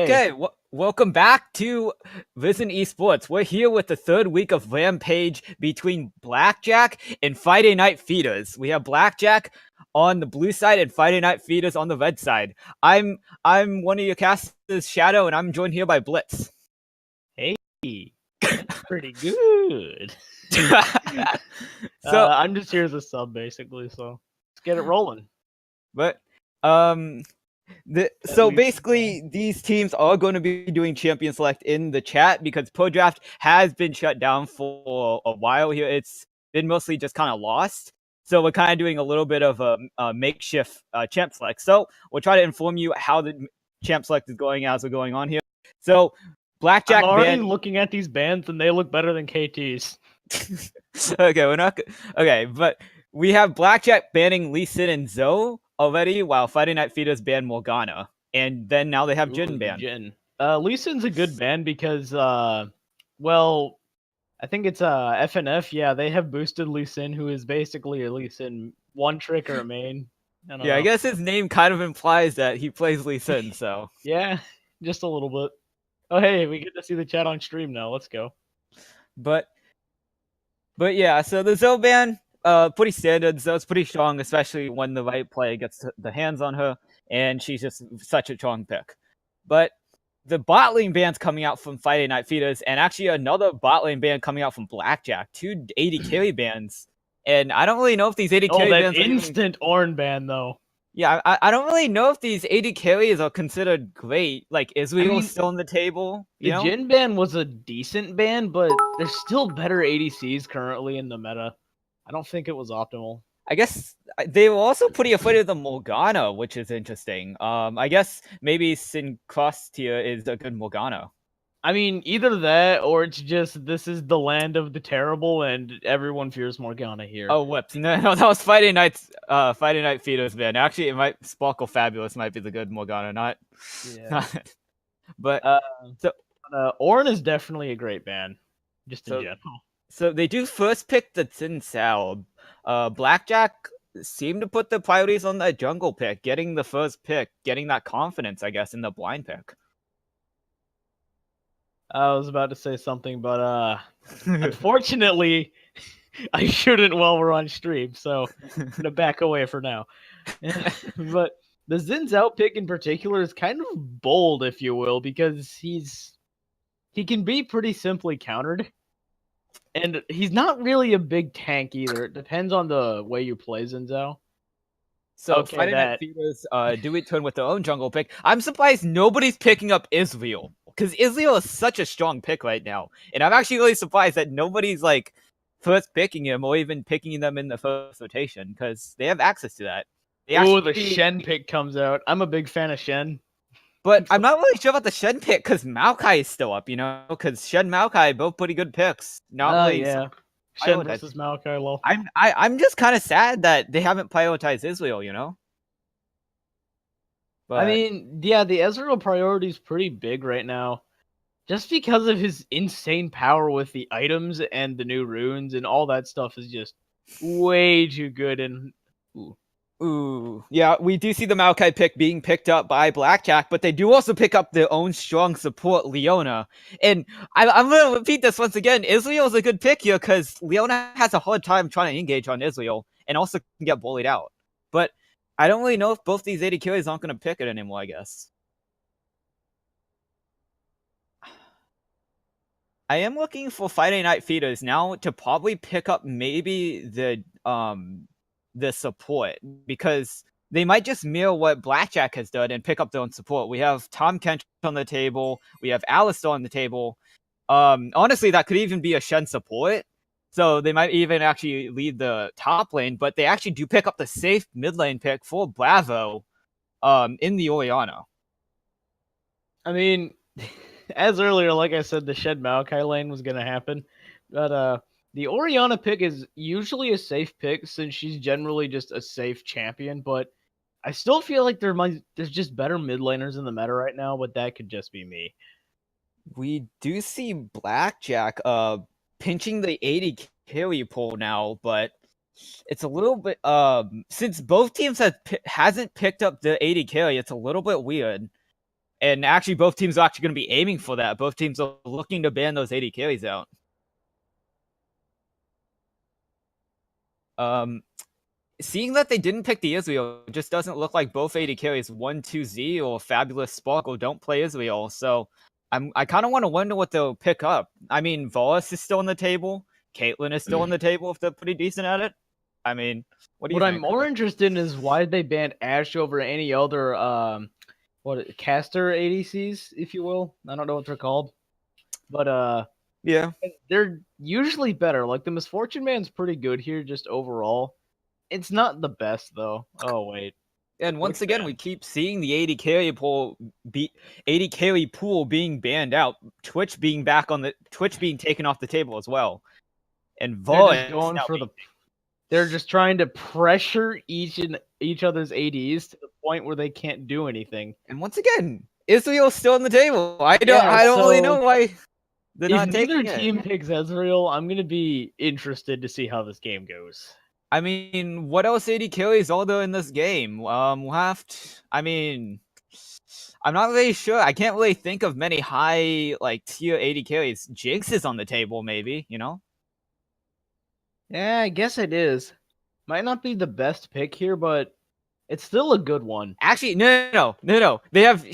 Okay, welcome back to Listen Esports. We're here with the third week of Rampage between Blackjack and Friday Night Feeders. We have Blackjack on the blue side and Friday Night Feeders on the red side. I'm one of your casters, Shadow, and I'm joined here by Blitz. Hey, that's pretty good. So I'm just here as a sub, basically. So let's get it rolling. But so basically, these teams are going to be doing champion select in the chat because Pro Draft has been shut down for a while here. It's been mostly just kind of lost. So we're kind of doing a little bit of a makeshift champ select. So we'll try to inform you how the champ select is going as we're going on here. So Blackjack I'm already looking at these bands and they look better than KT's. Okay, we're not okay, but we have Blackjack banning Lee Sin and Zoe already, while Friday Night Feeders ban Morgana, and then now they have Jin ban. Lee Sin's a good ban because, well, I think it's FNF. Yeah, they have boosted Lee Sin, who is basically a Lee Sin one trick or a main. I guess his name kind of implies that he plays Lee Sin, so yeah, just a little bit. Oh, hey, we get to see the chat on stream now. Let's go. But yeah, so the Zoe ban, pretty standard. Zoe's pretty strong, especially when the right player gets the hands on her, and she's just such a strong pick. But the bot lane ban's coming out from Friday Night Feeders, and actually another bot lane ban coming out from Blackjack. 2 80 carry bans, and I don't really know if these 80 carry bans. Oh, that instant Ornn ban though. Yeah, I don't really know if these 80 carries are considered great. Like, Israel still on the table? The Jin ban was a decent ban, but there's still better ADCs currently in the meta. I don't think it was optimal. I guess they were also pretty afraid of the Morgana, which is interesting. I guess maybe Syncrust here is a good Morgana. I mean, either that or it's just this is the land of the terrible and everyone fears Morgana here. Oh, whoops. No, that was Friday Night Feeders ban. Actually, it might Sparkle Fabulous might be the good Morgana, not. Yeah. But Ornn is definitely a great ban, just in general. So they do first pick the Xin Sao. Blackjack seemed to put the priorities on that jungle pick, getting the first pick, getting that confidence, I guess, in the blind pick. I was about to say something, but unfortunately, I shouldn't while we're on stream, so I'm gonna back away for now. But the Xin Zhao pick in particular is kind of bold, if you will, because he can be pretty simply countered. And he's not really a big tank either. It depends on the way you play Xin Zhao. So Friday Night Feeders do return with their own jungle pick. I'm surprised nobody's picking up Israel, because Israel is such a strong pick right now. And I'm actually really surprised that nobody's like first picking him or even picking them in the first rotation, because they have access to that. Oh, the Shen pick comes out. I'm a big fan of Shen. But I'm not really sure about the Shen pick because Maokai is still up, because Shen and Maokai both pretty good picks. Not really. Yeah. Shen versus Maokai, lol. I'm just kind of sad that they haven't prioritized Israel, But, I mean, yeah, the Ezreal priority is pretty big right now. Just because of his insane power with the items and the new runes and all that stuff is just way too good. And yeah, we do see the Maokai pick being picked up by Blackjack, but they do also pick up their own strong support, Leona. And I'm going to repeat this once again. Israel is a good pick here because Leona has a hard time trying to engage on Israel and also can get bullied out. But I don't really know if both these 80 carries aren't going to pick it anymore, I guess. I am looking for Friday Night Feeders now to probably pick up maybe the support, because they might just mirror what Blackjack has done and pick up their own support. We have Tom Kench on the table. We have Alistar on the table. Honestly, that could even be a Shen support. So they might even actually lead the top lane, but they actually do pick up the safe mid lane pick for Bravo in the Orianna. I mean, as earlier, like I said, the Shed Maokai lane was going to happen. But the Orianna pick is usually a safe pick since she's generally just a safe champion, but I still feel like there's just better mid laners in the meta right now, but that could just be me. We do see Blackjack pinching the 80 carry pool now, but it's a little bit since both teams hasn't picked up the 80 carry, it's a little bit weird. And actually, both teams are actually going to be aiming for that. Both teams are looking to ban those AD carries out. Seeing that they didn't pick the Israel just doesn't look like both AD carries 1-2Z or Fabulous Sparkle don't play Israel. So I kind of want to wonder what they'll pick up. I mean, Voss is still on the table. Caitlyn is still on the table if they're pretty decent at it. I mean, what do you think? I'm more interested in is why they banned Ash over any other caster ADCs, if you will. I don't know what they're called, but yeah, they're usually better. Like the Misfortune Man's pretty good here, just overall. It's not the best though. Oh wait. And once again, we keep seeing the AD carry pool being banned out. Twitch being taken off the table as well. And Void going for they're just trying to pressure each other's ADs to the point where they can't do anything. And once again, Israel's still on the table. I don't really know why they're not taking it. If neither team picks Ezreal, I'm gonna be interested to see how this game goes. I mean, what else AD carries are there in this game? We'll have to. I mean, I'm not really sure. I can't really think of many high tier AD carries. Jinx is on the table, maybe. You know. Yeah, I guess it is. Might not be the best pick here, but it's still a good one. Actually, no. They have.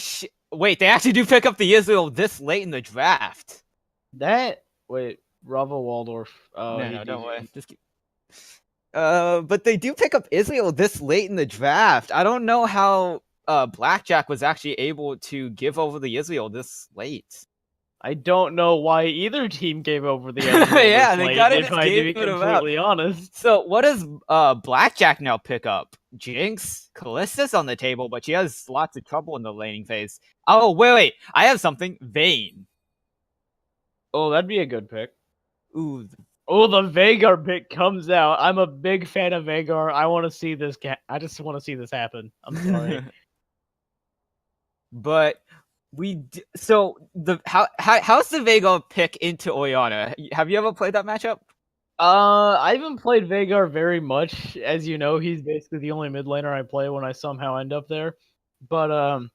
Wait, they actually do pick up the Israel this late in the draft. Wait, Rava Waldorf. No, don't worry. Just keep. But they do pick up Israel this late in the draft. I don't know how Blackjack was actually able to give over the Israel this late. I don't know why either team gave over the Israel yeah, this they got it. If I to be completely honest. So what does Blackjack now pick up? Jinx, Callista's on the table, but she has lots of trouble in the laning phase. Oh wait, I have something. Vayne. Oh, that'd be a good pick. Ooh. Oh, the Veigar pick comes out. I'm a big fan of Veigar. I want to see this. I just want to see this happen. I'm sorry, but so how's the Veigar pick into Orianna? Have you ever played that matchup? I haven't played Veigar very much. As you know, he's basically the only mid laner I play when I somehow end up there. But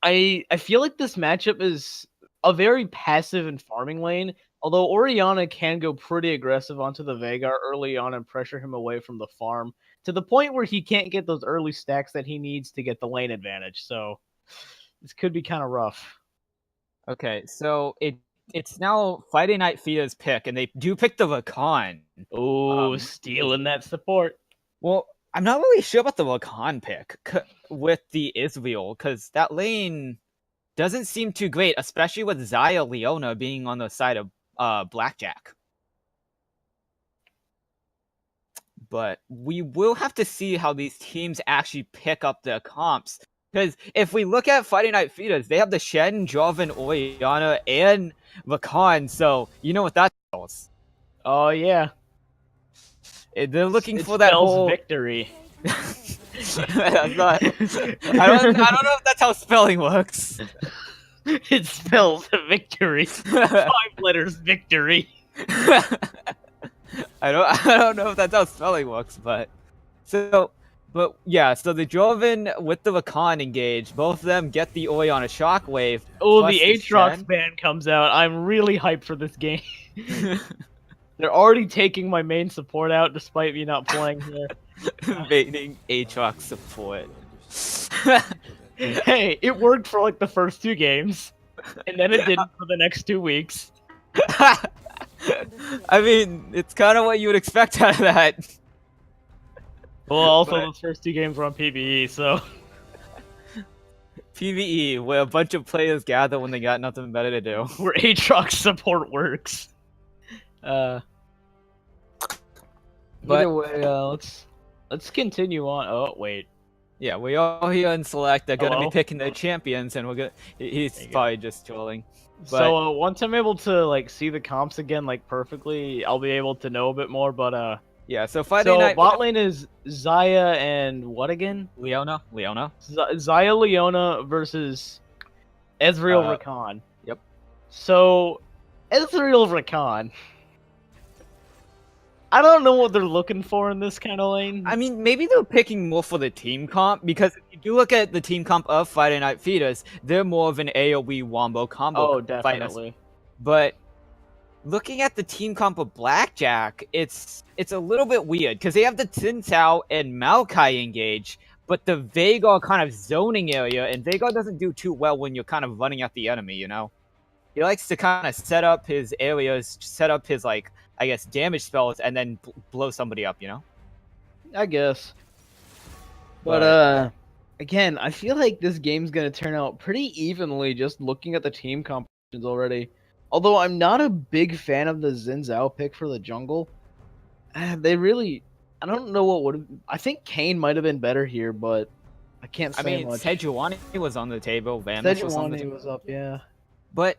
I feel like this matchup is a very passive and farming lane. Although Orianna can go pretty aggressive onto the Veigar early on and pressure him away from the farm to the point where he can't get those early stacks that he needs to get the lane advantage. So this could be kind of rough. Okay, so it's now Friday Night Feda's pick, and they do pick the Rakan. Oh, stealing that support. Well, I'm not really sure about the Rakan pick with the Israel, because that lane doesn't seem too great, especially with Xayah Leona being on the side of Blackjack. But we will have to see how these teams actually pick up their comps. Because if we look at Friday Night Fedas, they have the Shen, Jarvan, Orianna, and Rakan, so you know what that spells. Oh, yeah. They're looking for that whole victory. That's not... I don't know if that's how spelling works. It spells victory. 5 letters victory. I don't know if that's how spelling works, but yeah, so the Jarvan with the Rakan engage, both of them get the Orianna shockwave. Oh, the Aatrox ban comes out. I'm really hyped for this game. They're already taking my main support out despite me not playing here. Baiting Aatrox support. Hey, it worked for like the first 2 games, and then it didn't for the next 2 weeks. I mean, it's kind of what you would expect out of that. Well, also those first 2 games were on PvE, so... PvE, where a bunch of players gather when they got nothing better to do. Where Aatrox support works. Either way, let's continue on. Oh, wait. Yeah, we all here in Select are going to be picking their champions, and we're gonna. He's probably just trolling. But... So once I'm able to like see the comps again like perfectly, I'll be able to know a bit more. But yeah. So Friday night bot lane is Xayah and what again? Leona. Xayah Leona versus Ezreal Rakan. Yep. So Ezreal Rakan. I don't know what they're looking for in this kind of lane. I mean, maybe they're picking more for the team comp, because if you do look at the team comp of Friday Night Fetus, they're more of an AoE wombo combo Oh, fighters. definitely. But looking at the team comp of Blackjack, it's a little bit weird, because they have the Tin Tao and Maokai engage, but the Veigar kind of zoning area, and Veigar doesn't do too well when you're kind of running at the enemy, you know? He likes to kind of set up his areas, set up his, like, I guess, damage spells, and then blow somebody up, you know? I guess. But again, I feel like this game's gonna turn out pretty evenly just looking at the team compositions already. Although I'm not a big fan of the Xin Zhao pick for the jungle. They really, I don't know what would. I think Kane might have been better here, but I can't say I mean, much. Sejuani was on the table, Vanish was on the table. was up, yeah. But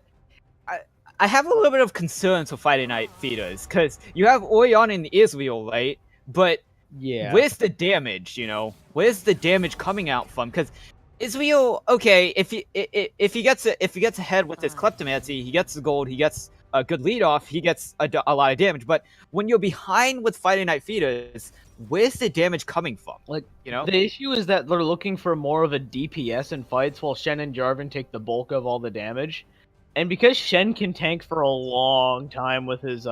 I have a little bit of concerns for Friday Night Feeders, because you have Orion and Israel, right? But Yeah. where's the damage, you know? Where's the damage coming out from? Because Israel, okay, if he gets ahead with his kleptomancy, he gets the gold, he gets a good lead off, he gets a lot of damage. But when you're behind with Friday Night Feeders, where's the damage coming from? Like, you know, the issue is that they're looking for more of a DPS in fights, while Shen and Jarvan take the bulk of all the damage. And because Shen can tank for a long time with his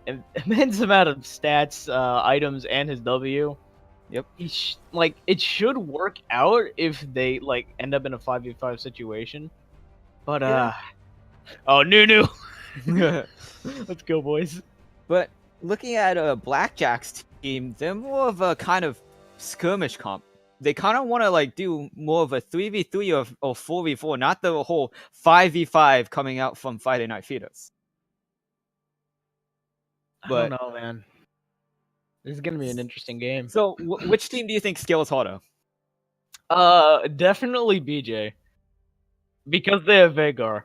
immense amount of stats, items, and his W, yep, like, it should work out if they like end up in a 5v5 situation. But Yeah. oh, Nunu, let's go, boys. But looking at Blackjack's team, they're more of a kind of skirmish comp. They kind of want to like do more of a 3v3 or 4v4, not the whole 5v5 coming out from Friday Night Feeders. I don't know, man. This is gonna be an interesting game. So, which team do you think scales harder? Definitely BJ, because they have Veigar,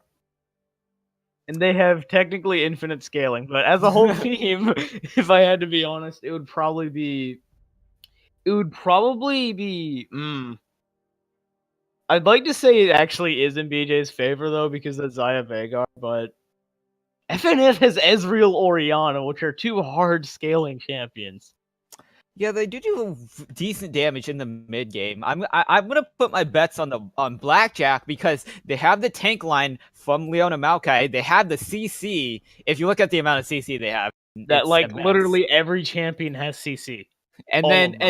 and they have technically infinite scaling. But as a whole team, if I had to be honest, it would probably be. I'd like to say it actually is in BJ's favor though, because of Zaya Veigar, but FNF has Ezreal Orianna, which are two hard scaling champions. Yeah, they do decent damage in the mid game. I'm gonna put my bets on Blackjack, because they have the tank line from Leona Maokai. They have the CC. If you look at the amount of CC they have, that like immense. Literally every champion has CC. And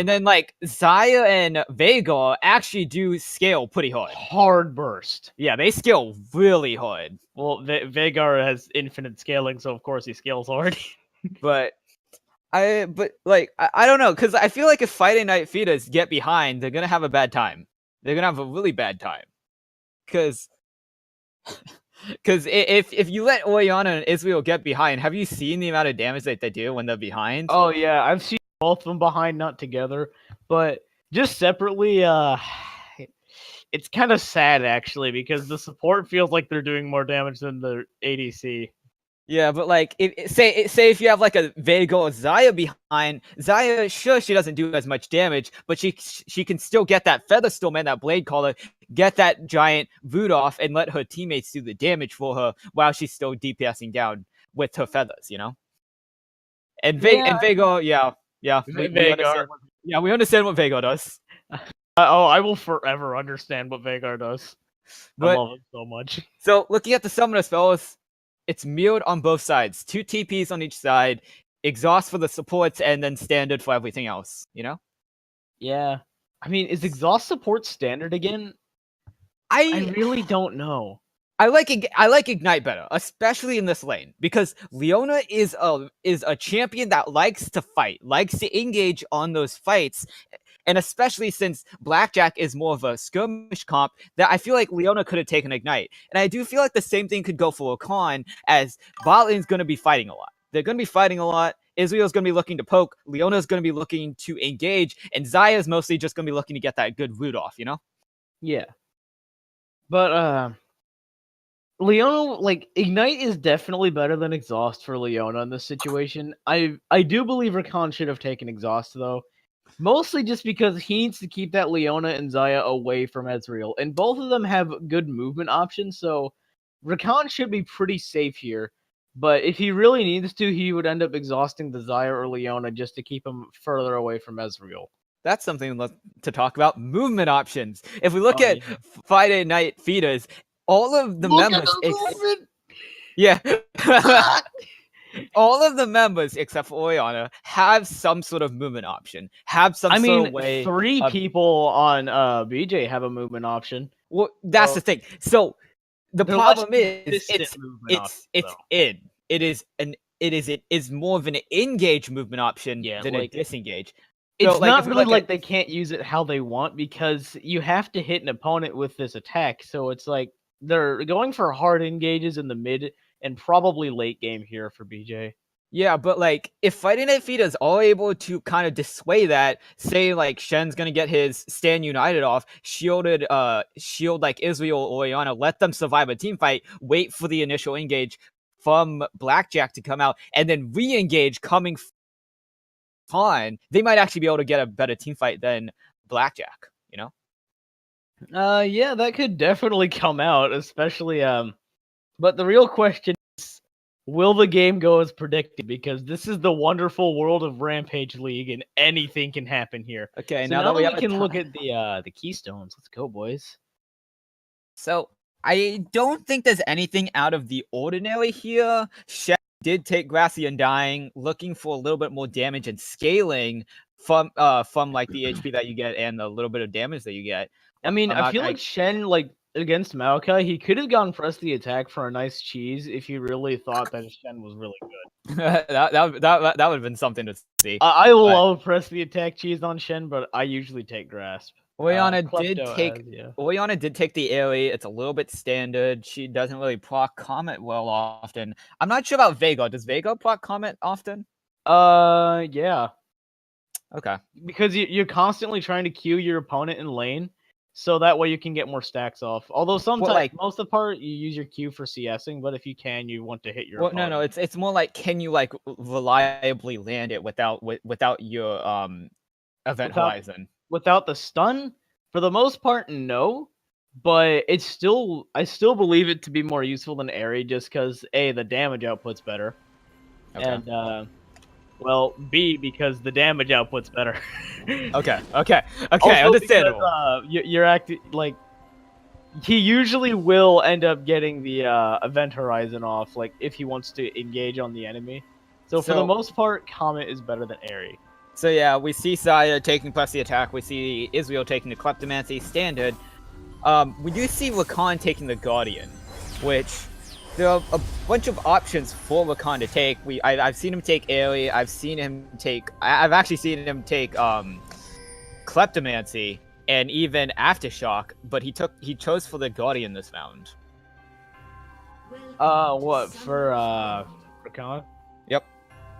then like Zaya and Veigar actually do scale pretty hard. Hard burst. Yeah, they scale really hard. Well, Veigar has infinite scaling, so of course he scales hard. But I don't know, because I feel like if Friday Night Feeders get behind, they're gonna have a bad time. They're gonna have a really bad time. Because if you let Orianna and Israel get behind, have you seen the amount of damage that they do when they're behind? Oh yeah, I've seen both of them behind, not together, but just separately. It's kind of sad actually, because the support feels like they're doing more damage than the ADC. Yeah, but like, say if you have like a Veigar or Zaya behind, Zaya, sure, she doesn't do as much damage, but she can still get that Featherstorm and that Blade Caller, get that giant Vood off, and let her teammates do the damage for her while she's still DPSing down with her feathers, you know? And Veigar, we understand what Veigar does. I will forever understand what Veigar does. I love him so much. So, looking at the summoner spells, it's mirrored on both sides. 2 TPs on each side, exhaust for the supports, and then standard for everything else, you know? Yeah. I mean, is exhaust support standard again? I really don't know. I like Ignite better, especially in this lane, because Leona is a champion that likes to fight, likes to engage on those fights, and especially since Blackjack is more of a skirmish comp, that I feel like Leona could have taken Ignite. And I do feel like the same thing could go for Rakan, as bot lane's going to be fighting a lot. They're going to be fighting a lot. Israel's going to be looking to poke. Leona's going to be looking to engage. And Zaya's mostly just going to be looking to get that good root off, you know? Yeah. But, Leona, like, Ignite is definitely better than Exhaust for Leona in this situation. I do believe Rakan should have taken Exhaust, though. Mostly just because he needs to keep that Leona and Zaya away from Ezreal. And both of them have good movement options, so Rakan should be pretty safe here. But if he really needs to, he would end up exhausting the Xayah or Leona just to keep him further away from Ezreal. That's something to talk about. Movement options. If we look Oh, at yeah. Friday Night Feeders, all of the members, yeah, all of the members except for Oriana have some sort of movement option. Have some sort of way. 3 of, people on BJ have a movement option. Well, that's So the thing. So the they're less problem is consistent movement options, though. it is more of an engage movement option Yeah, than a like, disengage. It's So, like, not if we really look like at- they can't use it how they want because you have to hit an opponent with this attack. So it's like they're going for hard engages in the mid and probably late game here for BJ. Yeah, but like if Fighting Night Feeders are able to kind of dissuade that, say like Shen's gonna get his Stand United off, shield like Israel or Oriana, let them survive a team fight, wait for the initial engage from Blackjack to come out, and then re-engage coming on, they might actually be able to get a better team fight than Blackjack, you know? Yeah, that could definitely come out, especially but the real question is, will the game go as predicted? Because this is the wonderful world of Rampage League and anything can happen here. Okay, So now that we can look at the keystones. Let's go, boys. So I don't think there's anything out of the ordinary here. Shen did take Grassy Undying, looking for a little bit more damage and scaling from like the HP that you get and a little bit of damage that you get. I mean, I feel like Shen, like against Maokai, he could have gone press the attack for a nice cheese if he really thought that Shen was really good. that would have been something to see. I love press the attack cheese on Shen, but I usually take grasp. Oriana did take the Aerie. It's a little bit standard. She doesn't really proc Comet well often. I'm not sure about Vega. Does Vega proc Comet often? Yeah. Okay. Because you're constantly trying to queue your opponent in lane, so that way you can get more stacks off. Although sometimes, most of the part, you use your Q for CSing, but if you can, you want to hit your opponent. No, it's more like, can you like reliably land it without your event horizon? Without the stun, for the most part, no. But I still believe it to be more useful than Aerie, just because A, the damage output's better, and well, B, because the damage output's better. Okay, also understandable. Because, you're acting like he usually will end up getting the event horizon off, like if he wants to engage on the enemy. So for the most part, Comet is better than Aerie. So yeah, we see Xayah taking plus the attack. We see Israel taking the Kleptomancy standard. We do see Rakan taking the Guardian, which there are a bunch of options for Rakan to take. I've seen him take Aerie. I've actually seen him take Kleptomancy and even Aftershock, but he chose for the Guardian this round. What for Rakan? Yep.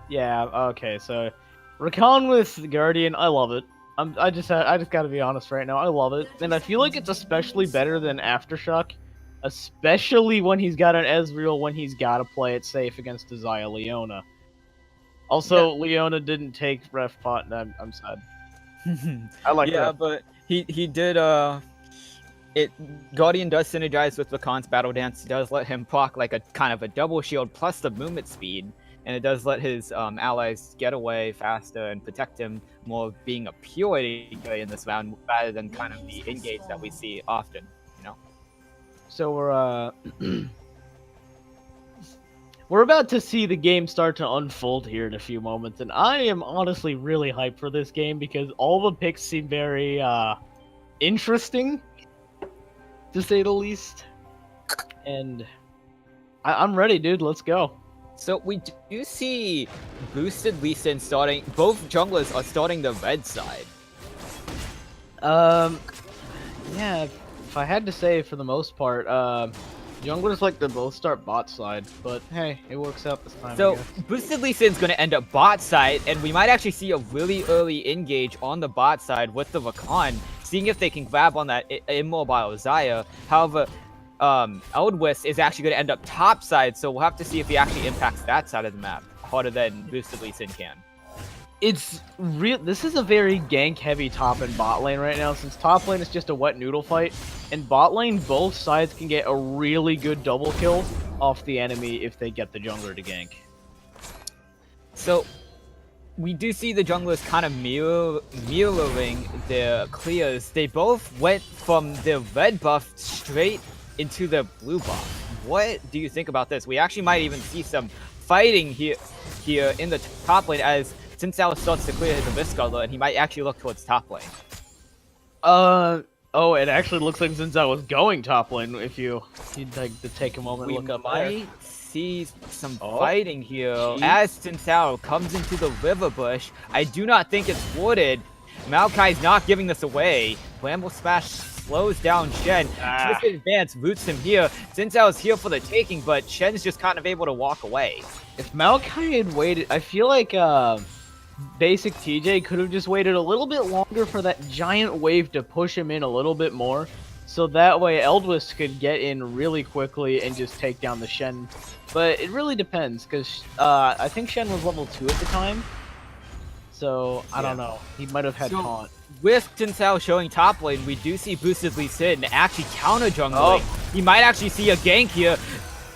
Yeah. Okay. So Rakan with Guardian, I love it. I just gotta be honest right now. I love it, and I feel like it's especially better than Aftershock, especially when he's got an Ezreal when he's gotta play it safe against a Xayah Leona. Also, Leona didn't take Ref Pot, and I'm sad. I like that. But he did Guardian does synergize with Rakan's Battle Dance. It does let him proc like a kind of a double shield plus the movement speed, and it does let his allies get away faster and protect him more, being a pure AD in this round rather than kind of the engage that we see often, you know. So we're about to see the game start to unfold here in a few moments, and I am honestly really hyped for this game because all the picks seem very interesting, to say the least. And I'm ready, dude. Let's go. So we do see boosted Lee Sin starting. Both junglers are starting the red side. Yeah. If I had to say, for the most part, junglers like to both start bot side, but hey, it works out this time. So boosted Lee Sin's going to end up bot side, and we might actually see a really early engage on the bot side with the Rakan, seeing if they can grab on that immobile Xayah. However, Eldwis is actually going to end up top side, so we'll have to see if he actually impacts that side of the map harder than boosted Lee Sin can. It's real. This is a very gank-heavy top and bot lane right now, since top lane is just a wet noodle fight, and bot lane both sides can get a really good double kill off the enemy if they get the jungler to gank. So we do see the junglers kind of mirroring their clears. They both went from their red buff straight into the blue buff. What do you think about this? We actually might even see some fighting here in the top lane as Sinsao starts to clear his Abyss Scuttler, and he might actually look towards top lane. Oh, it actually looks like Zinzao was going top lane. If you'd like to take a moment and look up there. We might see some fighting here as Sinsao comes into the river bush. I do not think it's warded. Maokai's not giving this away. Bramble Smash slows down Shen. Twisted Advance roots him here. Sinsao is here for the taking, but Shen's just kind of able to walk away. If Maokai had waited, I feel like Basic TJ could have just waited a little bit longer for that giant wave to push him in a little bit more, so that way Eldwis could get in really quickly and just take down the Shen. But it really depends, because I think Shen was level 2 at the time, so I don't know. He might have had taunt. With Sinsao showing top lane, we do see boosted Lee Sin actually counter jungling. He might actually see a gank here.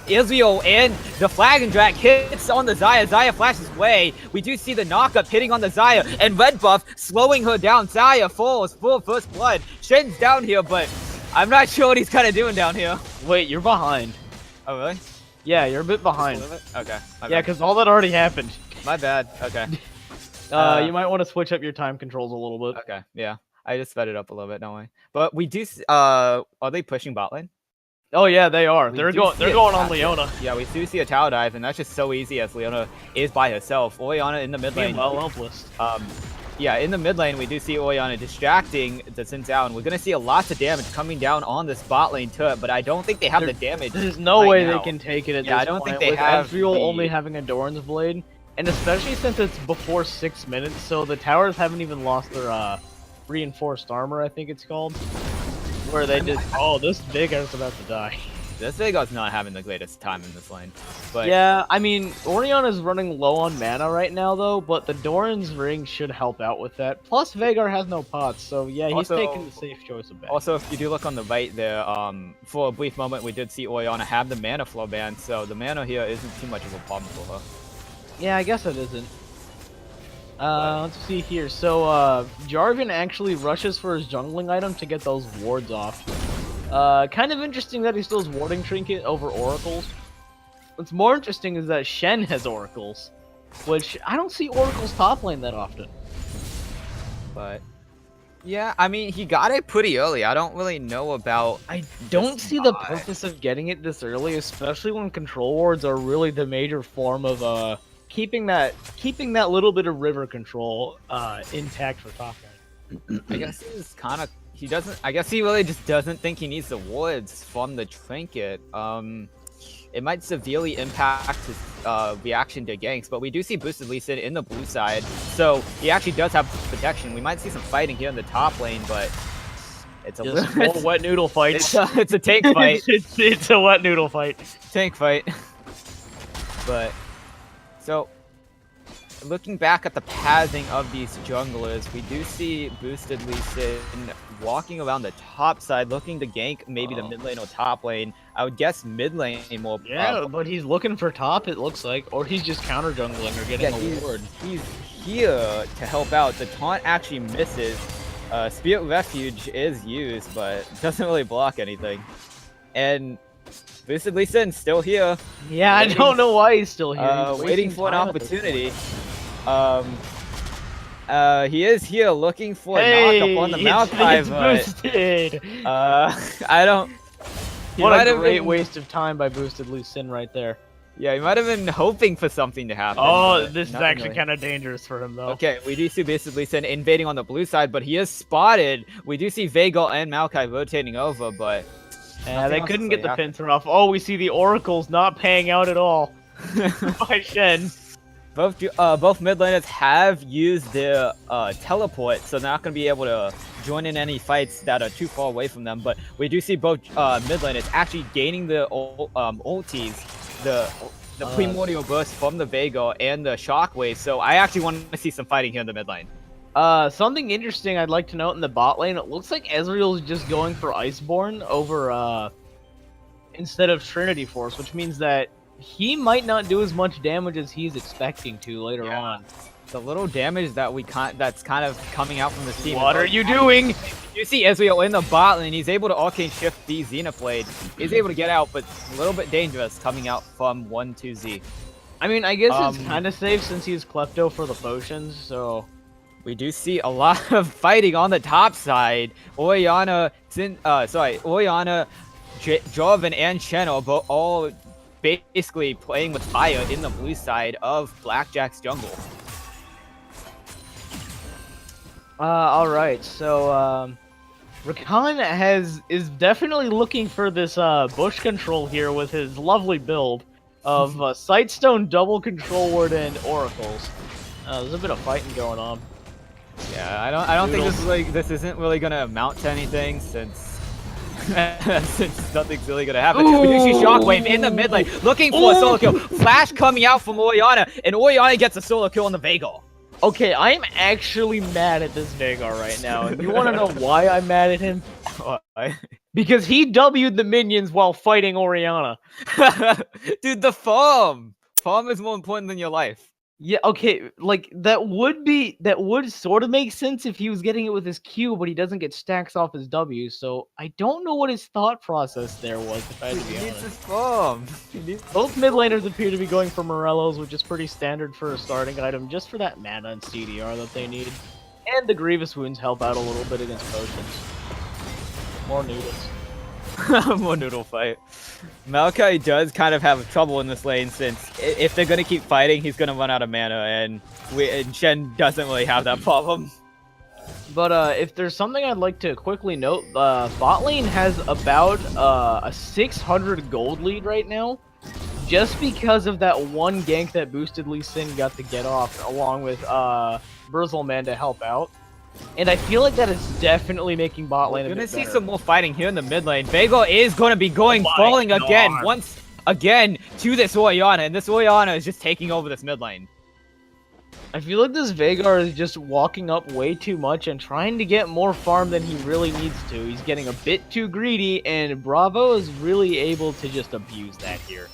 Israel and the Flag and Drag hits on the Xayah. Xayah flashes away. We do see the knockup hitting on the Xayah, and red buff slowing her down. Xayah falls full first blood. Shen's down here, but I'm not sure what he's kind of doing down here. Wait, you're behind. Oh, really? Yeah, you're a bit behind. Okay. Yeah, because all that already happened. My bad. Okay. You might want to switch up your time controls a little bit. Okay, yeah. I just sped it up a little bit, don't worry. But we do, are they pushing bot lane? Oh yeah, they are. They're going on Leona. Yeah, we do see a tower dive, and that's just so easy as Leona is by herself. Orianna in the mid lane. Well helpless. Yeah, in the mid lane, we do see Orianna distracting the Sinsao, and we're gonna see a lot of damage coming down on this bot lane turret, but I don't think they have the damage. There's no way they can take it at this point. I don't think they have. Ezreal only having a Doran's Blade, and especially since it's before 6 minutes, so the towers haven't even lost their reinforced armor, I think it's called. Where they just, this Veigar's about to die. This Veigar's not having the greatest time in this lane. But yeah, I mean, Orianna's running low on mana right now, though, but the Doran's Ring should help out with that. Plus, Veigar has no pots, so yeah, he's taking the safe choice of bet. Also, if you do look on the right there, for a brief moment, we did see Orianna have the mana flow ban, so the mana here isn't too much of a problem for her. Yeah, I guess it isn't. Let's see here. So, Jarvan actually rushes for his jungling item to get those wards off. Kind of interesting that he still has Warding Trinket over Oracles. What's more interesting is that Shen has Oracles, which I don't see Oracles top lane that often. But, yeah, I mean, he got it pretty early. I don't really know about... I don't see the purpose of getting it this early, especially when control wards are really the major form of, keeping that little bit of river control intact for top lane. I guess he's kind of I guess he really just doesn't think he needs the wards from the trinket. It might severely impact his reaction to ganks, but we do see boosted Lee Sin in the blue side, so he actually does have protection. We might see some fighting here in the top lane, but it's a wet noodle fight. It's a tank fight. it's a wet noodle fight. Tank fight. But so, looking back at the pathing of these junglers, we do see boosted Lee Sin walking around the top side, looking to gank maybe the mid lane or top lane. I would guess mid lane more. Yeah, but he's looking for top, it looks like, or he's just counter jungling or getting a ward. He's here to help out. The taunt actually misses. Spirit Refuge is used, but doesn't really block anything. And boosted Lee Sin's still here. Yeah, I don't know why he's still here. He's waiting for an opportunity. He is here looking for a knock-up on the Maokai, boosted. I don't... What a great waste of time by boosted Lee Sin right there. Yeah, he might have been hoping for something to happen. Oh, this is actually kind of dangerous for him, though. Okay, we do see boosted Lee Sin invading on the blue side, but he is spotted. We do see Veigar and Maokai rotating over, but... Yeah, they couldn't get the pincer off. Oh, we see the Oracles not paying out at all by Shen. Both mid laners have used their teleport, so they're not going to be able to join in any fights that are too far away from them. But we do see both mid laners actually gaining the ultis, the the Primordial Burst from the Vega and the Shockwave, so I actually want to see some fighting here in the mid lane. Something interesting I'd like to note in the bot lane, it looks like Ezreal's just going for Iceborne over, instead of Trinity Force, which means that he might not do as much damage as he's expecting to later on. The little damage that that's kind of coming out from this team. What are you doing? You see Ezreal in the bot lane, he's able to Arcane Shift the Xenoblade. He's able to get out, but a little bit dangerous coming out from 1-2Z. I mean, I guess it's kind of safe since he's Klepto for the potions, so... We do see a lot of fighting on the top side. Orianna, Jarvan, and Shen are all basically playing with fire in the blue side of Blackjack's jungle. Alright, so, Rakan is definitely looking for this, bush control here with his lovely build of, Sightstone, Double Control Ward, and Oracles. There's a bit of fighting going on. Yeah, I don't think this isn't really gonna amount to anything since since nothing's really gonna happen. Ooh. We do see Shockwave in the mid lane looking for a solo kill. Flash coming out from Orianna, and Orianna gets a solo kill on the Vega. Okay, I'm actually mad at this Veigar right now. And you want to know why I'm mad at him? Because he W'd the minions while fighting Orianna. Dude, the farm! Farm is more important than your life. Yeah, okay, like, that would sort of make sense if he was getting it with his Q, but he doesn't get stacks off his W, so I don't know what his thought process there was, if I had to be honest. He needs his farm. Both mid laners appear to be going for Morellos, which is pretty standard for a starting item, just for that mana and CDR that they need. And the Grievous Wounds help out a little bit against potions. More noodles. More noodle fight. Maokai does kind of have trouble in this lane since if they're going to keep fighting, he's going to run out of mana, and Shen doesn't really have that problem. But if there's something I'd like to quickly note, bot lane has about a 600 gold lead right now, just because of that one gank that boosted Lee Sin got to get off, along with Brzlman to help out. And I feel like that is definitely making bot lane a bit better. We're gonna see some more fighting here in the mid lane. Veigar is gonna be falling again, once again, to this Orianna, and this Orianna is just taking over this mid lane. I feel like this Veigar is just walking up way too much and trying to get more farm than he really needs to. He's getting a bit too greedy, and Bravo is really able to just abuse that here.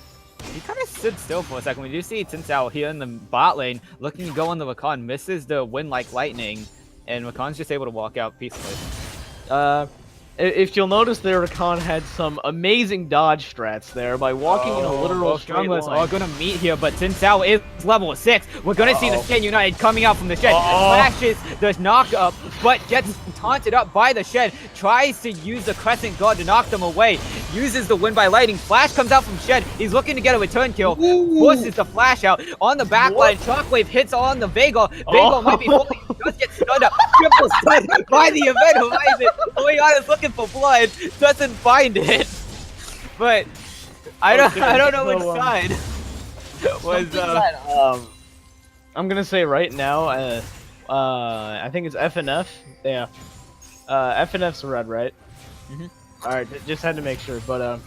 He kind of stood still for a second. We do see Tinsao here in the bot lane, looking to go on the Rakan, misses the Wind Like Lightning, and Rakan's just able to walk out peacefully. If you'll notice there, Rakan had some amazing dodge strats there by walking in a literal straight line. Are going to meet here, but Tinsao is level 6. We're going to see the Shen United coming out from the Shed. Flashes the knock up, but gets taunted up by the Shed. Tries to use the Crescent Guard to knock them away. Uses the Wind by Lightning. Flash comes out from Shed. He's looking to get a return kill. Forces the Flash out on the backline. Shockwave hits on the Veigar. Veigar might be holding. Does get stunned up. Triple stun by the Event Horizon. Orianna's looking for blood, doesn't find it, but I don't know which side was. I'm gonna say right now, I think it's FNF. Yeah, FNF's red, right? All right, just had to make sure, but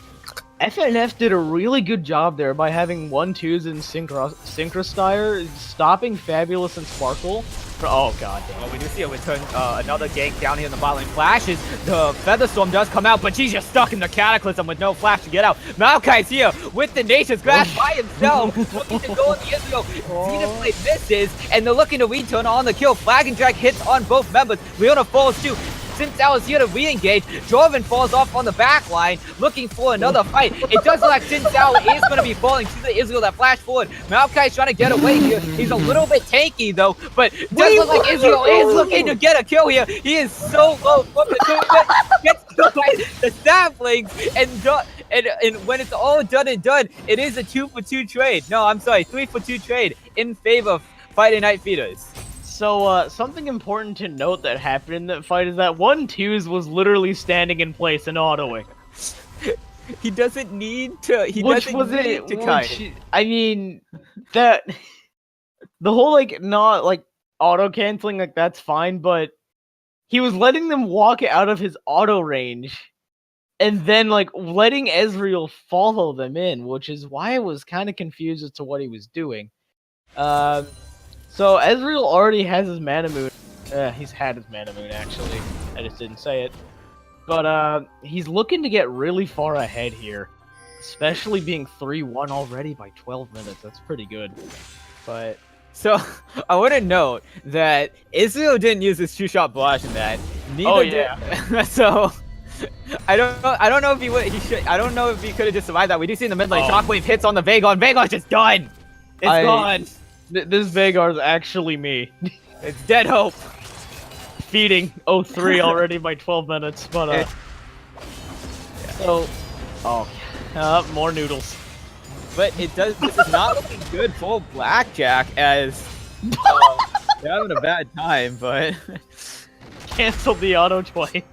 FNF did a really good job there by having 1-2s in Synchrostyre, stopping Fabulous and Sparkle. Oh god damn. Well, we do see a return, another gank down here in the bot lane. Flashes, the Featherstorm does come out, but she's just stuck in the Cataclysm with no flash to get out. Maokai's here with the Nature's Grasp by himself, looking to go on the Israel. Xenoblade misses, and they're looking to return on the kill. Flag and Drag hits on both members. Leona falls too. Tinsao is here to re-engage. Jarvan falls off on the back line, looking for another fight. It does look like Tinsao is going to be falling to the Israel that flashed forward. Maokai's trying to get away here. He's a little bit tanky, though, but it does look like Israel is looking to get a kill here. He is so low. Gets the saplings, and when it's all done and done, it is a 2-for-2 trade. No, I'm sorry, 3-for-2 trade in favor of Friday Night Feeders. So, something important to note that happened in that fight is that 1-2s was literally standing in place and autoing. He doesn't need to. He doesn't need to kite. I mean, that the whole not auto canceling, that's fine, but he was letting them walk out of his auto range and then like letting Ezreal follow them in, which is why I was kind of confused as to what he was doing. So Ezreal already has his Mana Moon. He's had his Mana Moon actually. I just didn't say it. But he's looking to get really far ahead here, especially being 3-1 already by 12 minutes. That's pretty good. But So I want to note that Israel didn't use his 2-shot barrage in that. Neither did. So I don't know if he would. He should. I don't know if he could have just survived that. We do see in the mid lane Shockwave hits on the Veigar, and Veigar's just done. It's gone. This Veigar's actually me. It's dead hope. Feeding 0-3 already by 12 minutes, but so more noodles. But it does. This is not looking good for Blackjack as they're having a bad time. But canceled the auto twice.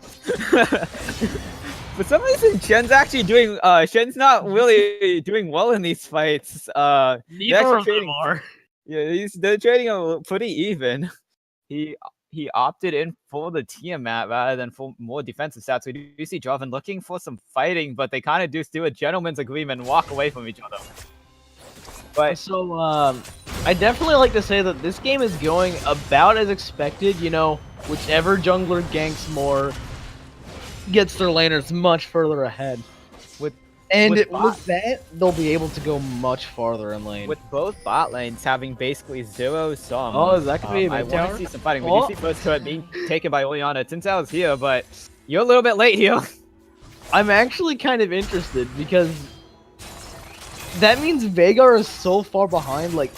For some reason, Shen's actually doing. Shen's not really doing well in these fights. Neither of them are. Yeah, they're trading pretty even. He opted in for the Tiamat rather than for more defensive stats. We do see Jarvan looking for some fighting, but they kind of do a gentleman's agreement and walk away from each other. But so I definitely like to say that this game is going about as expected. You know, whichever jungler ganks more gets their laners much further ahead. With that, they'll be able to go much farther in lane. With both bot lanes having basically 0 sum. Oh, is that gonna be a I mid tower? want to see some fighting. We do see first turret being taken by Orianna. Tinsao's here, but you're a little bit late here. I'm actually kind of interested because that means Veigar is so far behind. Like,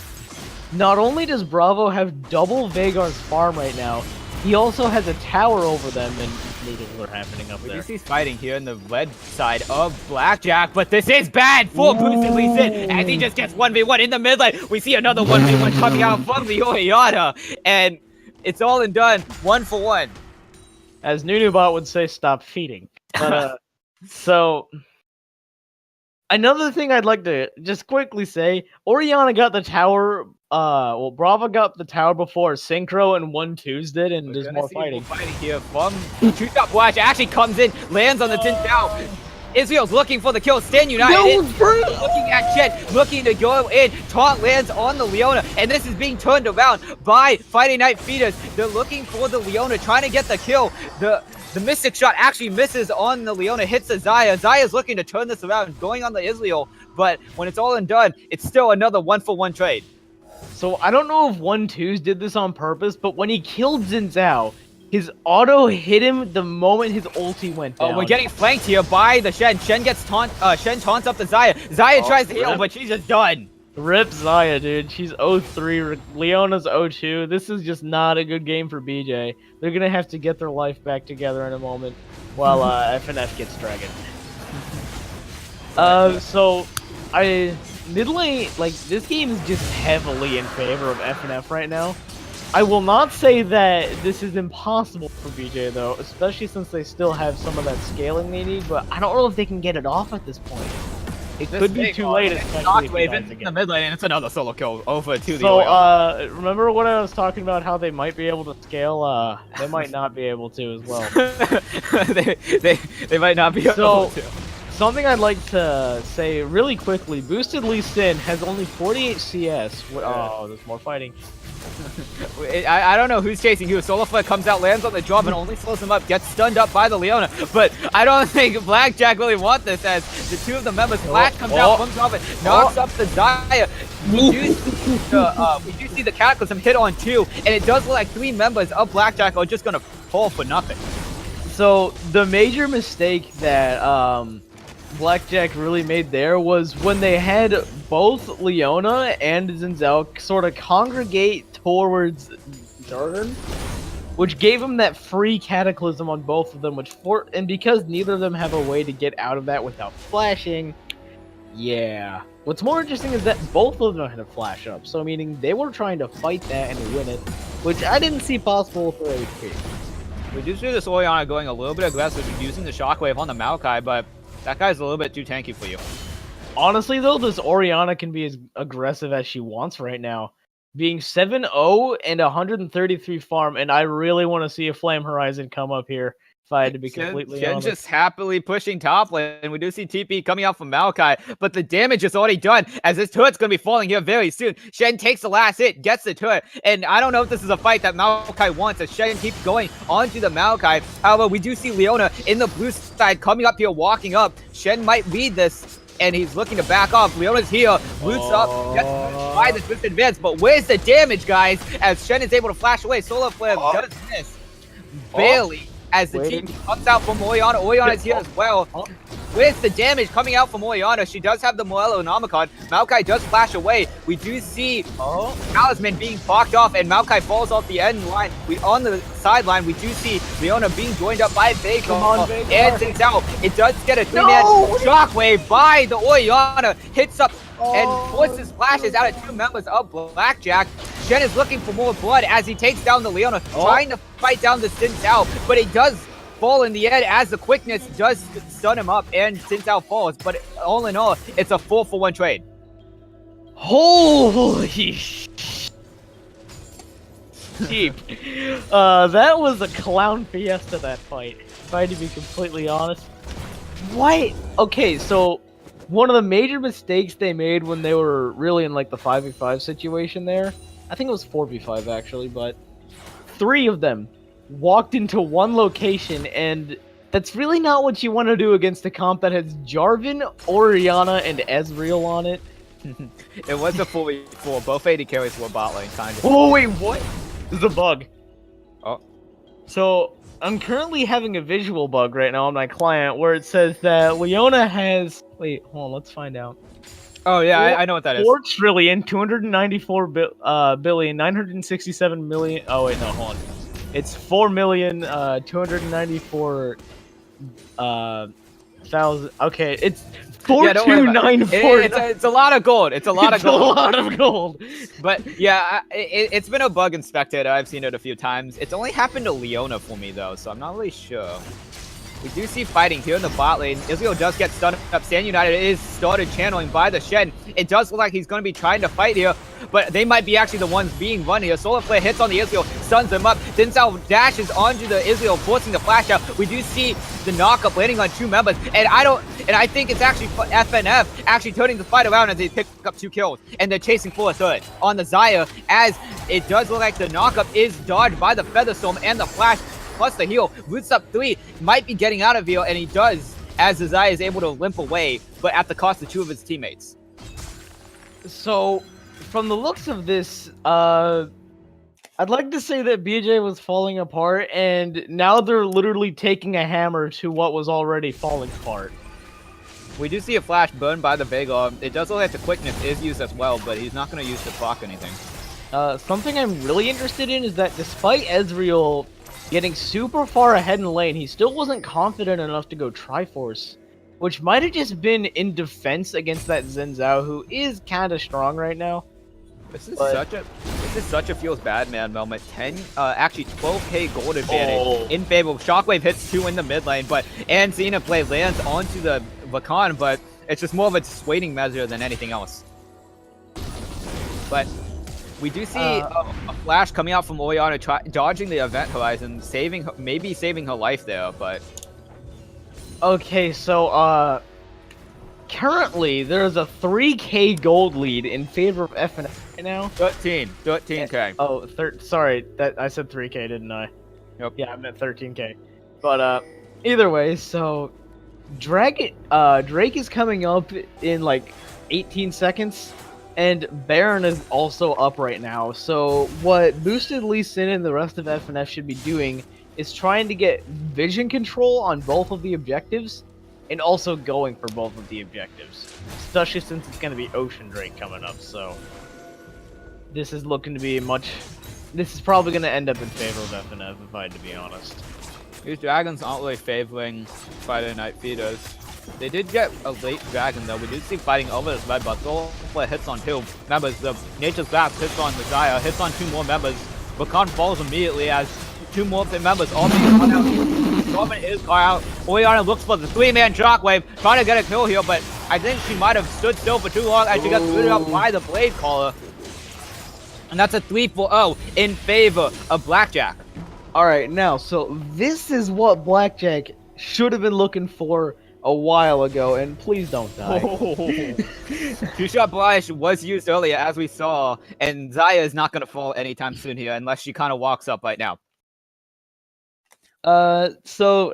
not only does Bravo have double Veigar's farm right now, he also has a tower over them, and noodles are happening up there. We do see fighting here in the red side of Blackjack, but this is bad for boosted Lee Sin, as he just gets 1v1 in the mid lane. We see another 1v1 coming out from the Orianna, and it's all and done, 1-for-1. As Nunubot would say, stop feeding. But, so, another thing I'd like to just quickly say, Orianna got the tower. Well, Bravo got the tower before Synchro and 1-2s did, and there's more fighting. Fighting here from Two-Top Watch actually comes in, lands on the Tin'Zhao. Israel's looking for the kill. Stand United looking at Shen, looking to go in. Taunt lands on the Leona, and this is being turned around by Friday Night Feeders. They're looking for the Leona, trying to get the kill. The Mystic shot actually misses on the Leona, hits the Xayah. Xayah's looking to turn this around, going on the Israel, but when it's all and done, it's still another 1-for-1 trade. So I don't know if 1-2s did this on purpose, but when he killed Xin Zhao, his auto hit him the moment his ulti went down. Oh, we're getting flanked here by the Shen. Shen gets Shen taunts up the Xayah. Xayah tries to heal, but she's just done. Rip Xayah, dude. She's 0-3. Leona's 0-2. This is just not a good game for BJ. They're gonna have to get their life back together in a moment while FNF gets dragon. Mid lane, like, this game is just heavily in favor of FNF right now. I will not say that this is impossible for BJ, though, especially since they still have some of that scaling they need, but I don't know if they can get it off at this point. It could be too late, especially if in the mid lane, and it's another solo kill over to the So, remember when I was talking about how they might be able to scale? They might not be able to as well. they might not be able to. Something I'd like to say really quickly, Boosted Lee Sin has only 48 CS. Oh, there's more fighting. I don't know who's chasing who. Solarflare comes out, lands on the job, and only slows him up, gets stunned up by the Leona. But I don't think Blackjack really wants this, as the two of the members, Black comes out from top and knocks up the Xayah. We do see the Cataclysm hit on 2, and it does look like 3 members of Blackjack are just going to fall for nothing. So the major mistake that Blackjack really made there was when they had both Leona and Xin Zhao sort of congregate towards Jordan, which gave him that free Cataclysm on both of them, and because neither of them have a way to get out of that without flashing, yeah. What's more interesting is that both of them had a flash up, so meaning they were trying to fight that and win it, which I didn't see possible for HP. We do see this Orianna going a little bit aggressive, using the Shockwave on the Maokai, but that guy's a little bit too tanky for you. Honestly, though, this Orianna can be as aggressive as she wants right now. Being 7-0 and 133 farm, and I really want to see a Flame Horizon come up here. if I had to be completely Shen's honest. just happily pushing top lane, and we do see TP coming out from Maokai, but the damage is already done, as this turret's going to be falling here very soon. Shen takes the last hit, gets the turret, and I don't know if this is a fight that Maokai wants, as Shen keeps going onto the Maokai. However, we do see Leona in the blue side coming up here, walking up. Shen might lead this, and he's looking to back off. Leona's here, roots up, gets by the Swift Advance, but where's the damage, guys? As Shen is able to flash away, Solar Flare does miss. Barely. As the team comes out from Orianna. Orianna's here as well. Where's the damage coming out from Orianna? She does have the Morello Nomicon. Maokai does flash away. We do see Talisman being blocked off, and Maokai falls off the end line. On the sideline, we do see Leona being joined up by Vega. And Xin Zhao, it does get a 3-man shockwave by the Orianna. Hits up and forces flashes out of 2 members of Blackjack. Shen is looking for more blood as he takes down the Leona, trying to fight down the Xin Zhao, but it does fall in the end as the quickness does stun him up and Xin Zhao falls. But all in all, it's a 4-for-1 trade. Holy cheap. That was a clown fiesta, that fight, if I had to be completely honest. Why? Okay, so one of the major mistakes they made when they were really in like the 5v5 situation there, I think it was 4v5 actually, but 3 of them walked into one location, and that's really not what you want to do against a comp that has Jarvan, Orianna, and Ezreal on it. It was a 4v4. Both AD carries were bot lane, kind of. Oh, wait, what? This is a bug. Oh. So, I'm currently having a visual bug right now on my client where it says that Leona has... Wait, hold on, let's find out. Oh, yeah, I know what that is. 4 trillion, 294 billion, 967 million... Oh, wait, no, hold on. It's 4,294,000. Okay, it's 4294. It's a lot of gold. It's a lot of gold. A lot of gold. But yeah, it's been a bug in Spectator. I've seen it a few times. It's only happened to Leona for me though, so I'm not really sure. We do see fighting here in the bot lane. Israel does get stunned up. Stand United is started channeling by the Shen. It does look like he's going to be trying to fight here, but they might be actually the ones being run here. Solar Flare hits on the Israel, stuns him up. Xin Zhao dashes onto the Israel, forcing the flash out. We do see the knockup landing on 2 members, and I think it's actually FNF actually turning the fight around as they pick up 2 kills, and they're chasing for a third on the Xayah, as it does look like the knockup is dodged by the Featherstorm and the flash. Plus the heal, roots up 3, might be getting out of here, and he does, as Xayah is able to limp away, but at the cost of 2 of his teammates. So, from the looks of this, I'd like to say that BJ was falling apart, and now they're literally taking a hammer to what was already falling apart. We do see a flash burned by the Veigar. It does look like the quickness is used as well, but he's not going to use to proc anything. Something I'm really interested in is that despite Ezreal getting super far ahead in lane, he still wasn't confident enough to go Triforce, which might have just been in defense against that Xin Zhao, who is kind of strong right now. This is such a feels bad man moment. 12k gold advantage in favor. Shockwave hits 2 in the mid lane, and Xena play lands onto the Vakan, but it's just more of a dissuading measure than anything else. But we do see a flash coming out from Orianna, dodging the event horizon, maybe saving her life there, but... Okay, so, currently, there's a 3k gold lead in favor of FNF right now. 13k. Oh, sorry, I said 3k, didn't I? Yep. Yeah, I meant 13k. But, either way, so, Drake is coming up in, like, 18 seconds. And Baron is also up right now, so what Boosted Lee Sin and the rest of FNF should be doing is trying to get vision control on both of the objectives, and also going for both of the objectives. Especially since it's going to be Ocean Drake coming up, so this is looking to be this is probably going to end up in favor of FNF, if I had to be honest. These dragons aren't really favoring Friday Night Feeders. They did get a late dragon though. We did see fighting over this red, but Solar Flare hits on 2 members. The Nature's Grasp hits on the Xayah, hits on 2 more members. Bakan falls immediately as 2 more members all being caught out. Norman is caught out. Orianna looks for the 3-man shockwave, trying to get a kill here, but I think she might have stood still for too long as she got screwed up by the Blade Caller. And that's a 3-for-0 in favor of Blackjack. All right, now, so this is what Blackjack should have been looking for a while ago, and please don't die. Two-shot Blash was used earlier, as we saw, and Zaya is not going to fall anytime soon here, unless she kind of walks up right now. So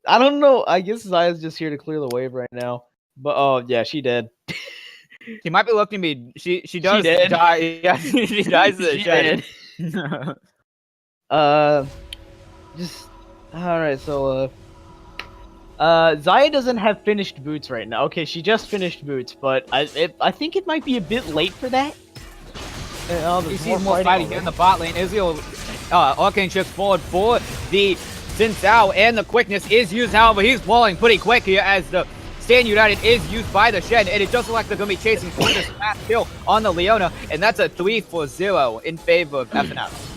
I don't know. I guess Zaya's just here to clear the wave right now. But oh yeah, she did. She might be looking at me. She does die. Yeah, she dies in the shed. Just all right. So Zaya doesn't have finished boots right now. Okay, she just finished boots, but I think it might be a bit late for that. You see more fighting here in the bot lane. Israel, Arcane shifts forward for the Xin Zhao, and the quickness is used. However, he's falling pretty quick here as the Stand United is used by the Shen, and it does look like they're going to be chasing for this last kill on the Leona, and that's a 3-0 in favor of FNF.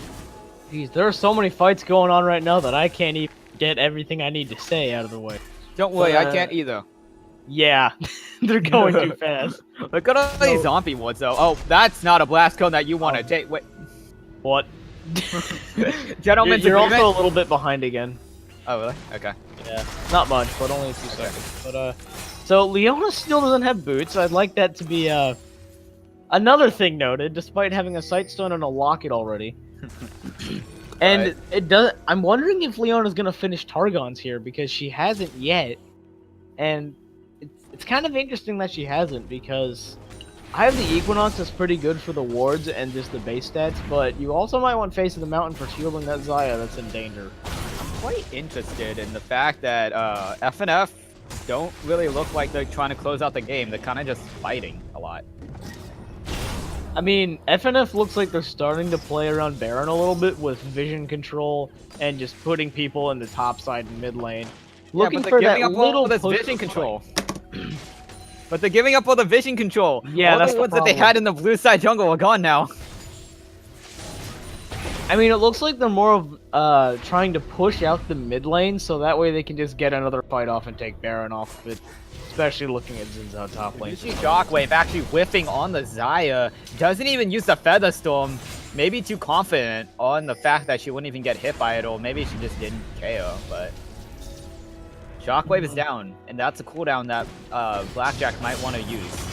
Jeez, there are so many fights going on right now that I can't even get everything I need to say out of the way. Don't worry, I can't either. Yeah, they're going too fast. Look at all these zombie wards, though. Oh, that's not a blast cone that you want to take. Wait. What? Gentlemen, you're also a little bit behind again. Oh, really? Okay. Yeah, not much, but only a few seconds. But so Leona still doesn't have boots. I'd like that to be another thing noted, despite having a Sightstone and a Locket already. And right. it does. I'm wondering if Leona's gonna finish Targon's here because she hasn't yet, and it's kind of interesting that she hasn't because I have the Equinox that's pretty good for the wards and just the base stats, but you also might want Face of the Mountain for shielding that Zaya that's in danger. I'm quite interested in the fact that FNF don't really look like they're trying to close out the game. They're kind of just fighting a lot. I mean, FNF looks like they're starting to play around Baron a little bit with vision control and just putting people in the top side and mid lane. Looking for that little this vision control. But they're giving up all the vision control. Yeah, all that's the ones that they had in the blue side jungle are gone now. I mean, it looks like they're more of trying to push out the mid lane so that way they can just get another fight off and take Baron off of it. Especially looking at Xin Zhao top lane. You see Shockwave actually whiffing on the Zaya. Doesn't even use the Feather Storm. Maybe too confident on the fact that she wouldn't even get hit by it, or maybe she just didn't care, but... Shockwave is down, and that's a cooldown that Blackjack might want to use.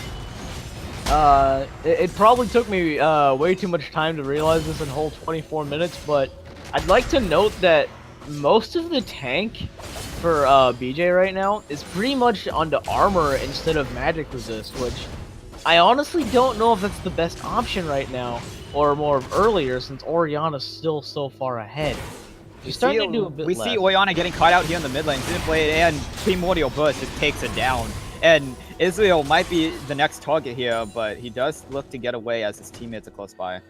It probably took me way too much time to realize this in whole 24 minutes, but I'd like to note that most of the tank for BJ right now is pretty much onto armor instead of magic resist, which I honestly don't know if that's the best option right now, or more of earlier, since Oriana's still so far ahead. She's starting to do a bit We less. see Oriana getting caught out here in the mid lane. Blade and Primordial Burst just takes it down. And Israel might be the next target here, but he does look to get away as his teammates are close by.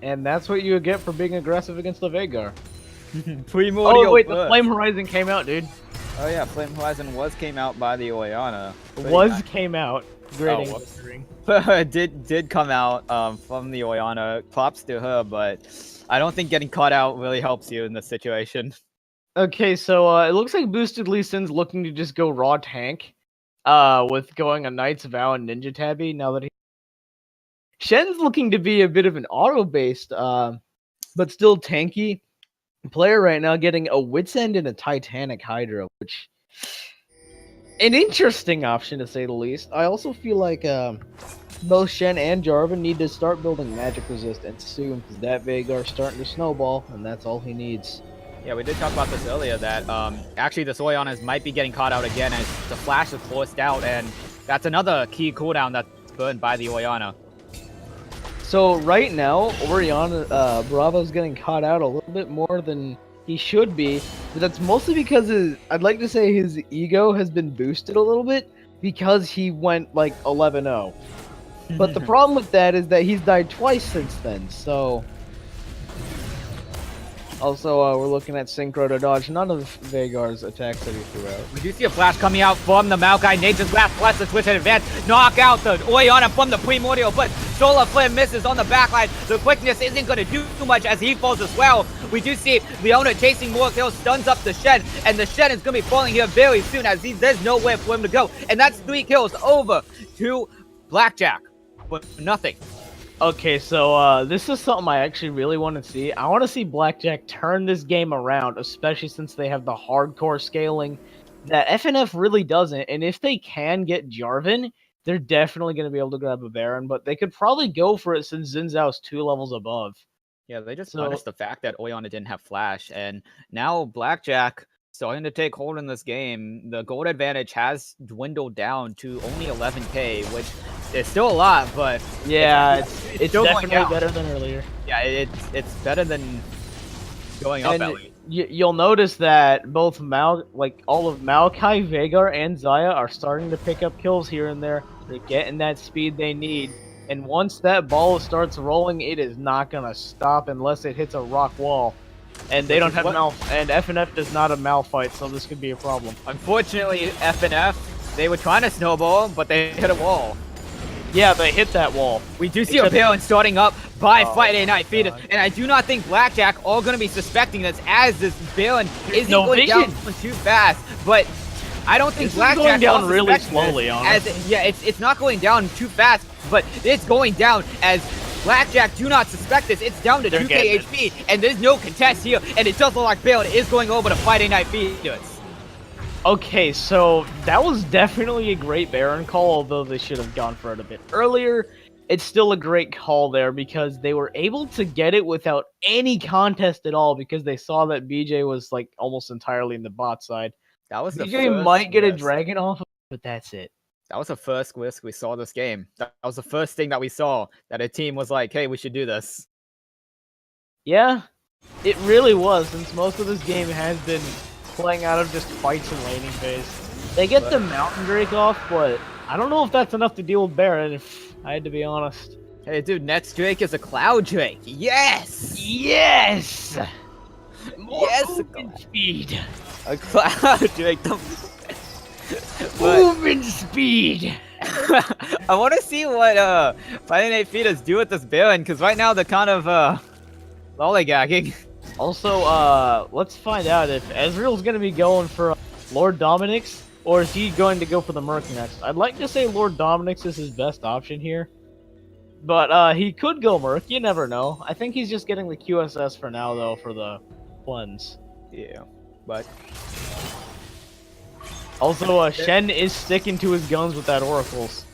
And that's what you get for being aggressive against the Veigar. Primordial Oh wait, Burst. the Flame Horizon came out, dude. Oh yeah, Flame Horizon came out by the Oriana. Came out. Great did come out from the Oriana. Props to her, but I don't think getting caught out really helps you in this situation. Okay, so it looks like Boosted Lee Sin's looking to just go raw tank, with going a Knight's Vow and Ninja Tabby. Now that Shen's looking to be a bit of an auto-based, but still tanky player right now, getting a Wit's End and a Titanic Hydra, which an interesting option to say the least. I also feel like both Shen and Jarvan need to start building magic resistance soon, because that Veigar's starting to snowball, and that's all he needs. Yeah, we did talk about this earlier, that actually the Orianas might be getting caught out again as the Flash is forced out, and that's another key cooldown that's burned by the Oriana. So right now, Oriana, Bravo's getting caught out a little bit more than he should be, but that's mostly because I'd like to say his ego has been boosted a little bit because he went like 11-0. But the problem with that is that he's died twice since then, so... Also, we're looking at Synchro to dodge none of Veigar's attacks that he threw out. We do see a flash coming out from the Maokai. Nature's Wrath plus the Twitch at advance. Knock out the Oriana from the Primordial, but Solar Flame misses on the backline. The quickness isn't going to do too much as he falls as well. We do see Leona chasing more kills, stuns up the Shen, and the Shen is going to be falling here very soon as there's nowhere for him to go. And that's 3 kills over to Blackjack, but nothing Okay, so this is something I actually really want to see. I want to see Blackjack turn this game around, especially since they have the hardcore scaling that FNF really doesn't. And if they can get Jarvan, they're definitely going to be able to grab a Baron, but they could probably go for it since Xin Zhao's 2 levels above. Yeah, they just So punished the fact that Oyana didn't have Flash, and now Blackjack starting to take hold in this game. The gold advantage has dwindled down to only 11k, which is still a lot, but yeah, it's still going definitely down. better than earlier. Yeah, it's better than going up And at least. you'll notice that both all of Maokai, Veigar, and Xayah are starting to pick up kills here and there. They're getting that speed they need. And once that ball starts rolling, it is not gonna stop unless it hits a rock wall. And they don't have and FNF does not have Malphite, so this could be a problem. Unfortunately, FNF, they were trying to snowball, but they hit a wall. Yeah, they hit that wall. We do see a Baron starting up by Friday Night Feeder, and I do not think Blackjack are going to be suspecting this as this Baron isn't going down too fast, but I don't think Blackjack going down really slowly, honestly. It's not going down too fast, but it's going down as Blackjack do not suspect this. It's down to 2k HP, and there's no contest here, and it does look like Baron is going over to Friday Night Feeders. Okay, so that was definitely a great Baron call, although they should have gone for it a bit earlier. It's still a great call there because they were able to get it without any contest at all because they saw that BJ was like almost entirely in the bot side. That was BJ might get a dragon off, but that's it. That was the first risk we saw this game. That was the first thing that we saw, that a team was like, hey, we should do this. Yeah, it really was, since most of this game has been playing out of just fights and laning phase. They get the Mountain Drake off, but I don't know if that's enough to deal with Baron, if I had to be honest. Hey, dude, next Drake is a Cloud Drake. Yes! Yes! More movement speed. A Cloud Drake. Movement speed! I want to see what Friday Night Feeders do with this Baron, because right now they're kind of lollygagging. Also, let's find out if Ezreal's going to be going for Lord Dominic's, or is he going to go for the Merc next? I'd like to say Lord Dominic's is his best option here. But he could go Merc, you never know. I think he's just getting the QSS for now, though, for the cleanse. Yeah, but... Also, Shen is sticking to his guns with that Oracles.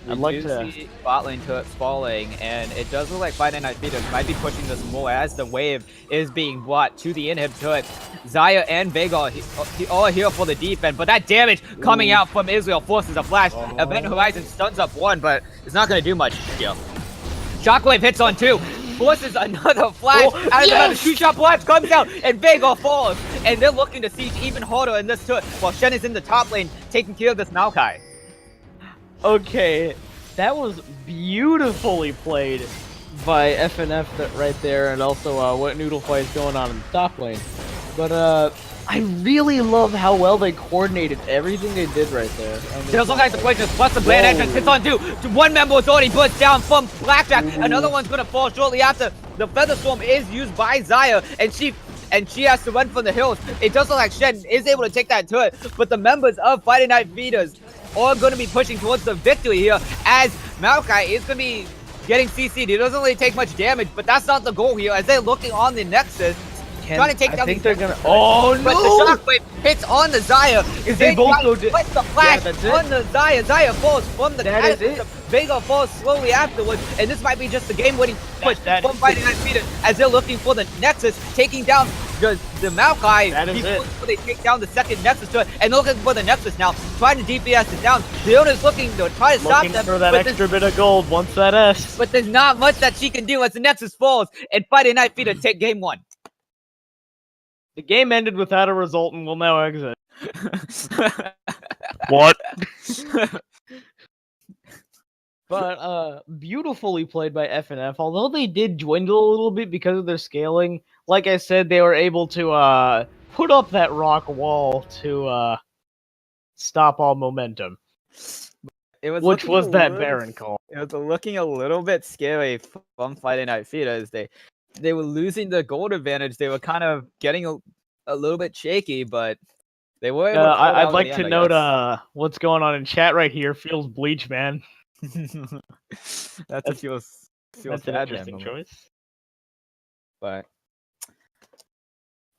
I'd like to see bot lane turrets falling, and it does look like Friday Night Feeders might be pushing this more as the wave is being brought to the inhib turret. Xayah and Veigar all here for the defense, but that damage coming out from Israel forces a flash. Event Horizon stuns up one, but it's not going to do much here. Shockwave hits on two, forces another flash out of the 2-shot blast comes out, and Veigar falls. And they're looking to siege even harder in this turret, while Shen is in the top lane taking care of this Maokai. Okay, that was beautifully played by FNF right there, and also what Noodle Fight is going on in the top lane. But I really love how well they coordinated everything they did right there. There's all kinds of places, plus the Bland entrance hits on two. One member is already burst down from Blackjack. Another one's gonna fall shortly after. The Feather Storm is used by Xayah, and she has to run from the hills. It does look like Shen is able to take that turret, but the members of Friday Night Feeders are going to be pushing towards the victory here, as Maokai is going to be getting CC'd. He doesn't really take much damage, but that's not the goal here, as they're looking on the Nexus. Trying to take down they're gonna. Oh no! But the shockwave hits on the Xayah. They both go the flash on the Xayah. Xayah falls from the That is it. Veigar falls slowly afterwards, and this might be just the game-winning push from Friday Night Feeder as they're looking for the Nexus, taking down the Maokai before they take down the second Nexus to it, and looking for the Nexus now, trying to DPS it down. Leona's looking to try to stop them for that extra bit of gold once that S. But there's not much that she can do as the Nexus falls, and Friday Night Feeder take game one. The game ended without a result and will now exit. What? But beautifully played by FNF. Although they did dwindle a little bit because of their scaling, like I said, they were able to put up that rock wall to stop all momentum. Which was that Baron call. It was looking a little bit scary from Friday Night Feeders. They were losing the gold advantage. They were kind of getting a little bit shaky, but they were able to I'd like to note what's going on in chat right here. Feels bleach, man. That's what feels. Feels That's an bad for interesting him, choice. but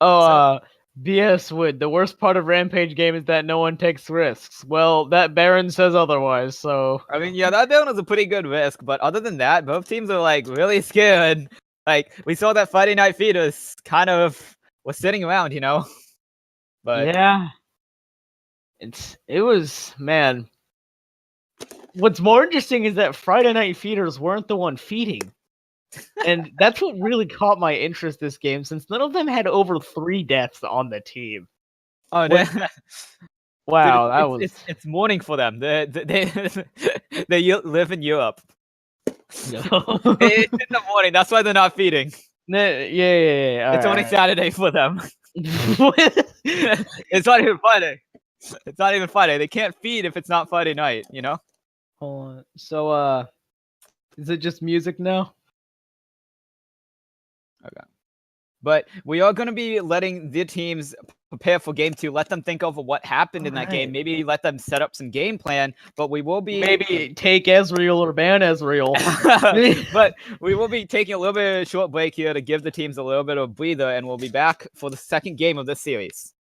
Oh, BS Wood. The worst part of Rampage game is that no one takes risks. Well, that Baron says otherwise, so. I mean, yeah, that down was a pretty good risk, but other than that, both teams are like really scared. Like we saw that Friday Night Fetus kind of was sitting around, you know. But Yeah. It was, man. What's more interesting is that Friday Night Feeders weren't the one feeding. And that's what really caught my interest this game, since none of them had over 3 deaths on the team. oh, What- Wow, that was. it's morning for them. They live in Europe. No. It's in the morning. That's why they're not feeding. Yeah. It's only Saturday for them. It's not even Friday. It's not even Friday. They can't feed if it's not Friday night, you know? Hold on. So, is it just music now? Okay. But we are going to be letting the teams prepare for game 2. Let them think over what happened in that game. Maybe let them set up some game plan. But we will be Maybe take Ezreal or ban Ezreal. But we will be taking a little bit of a short break here to give the teams a little bit of a breather, and we'll be back for the second game of this series.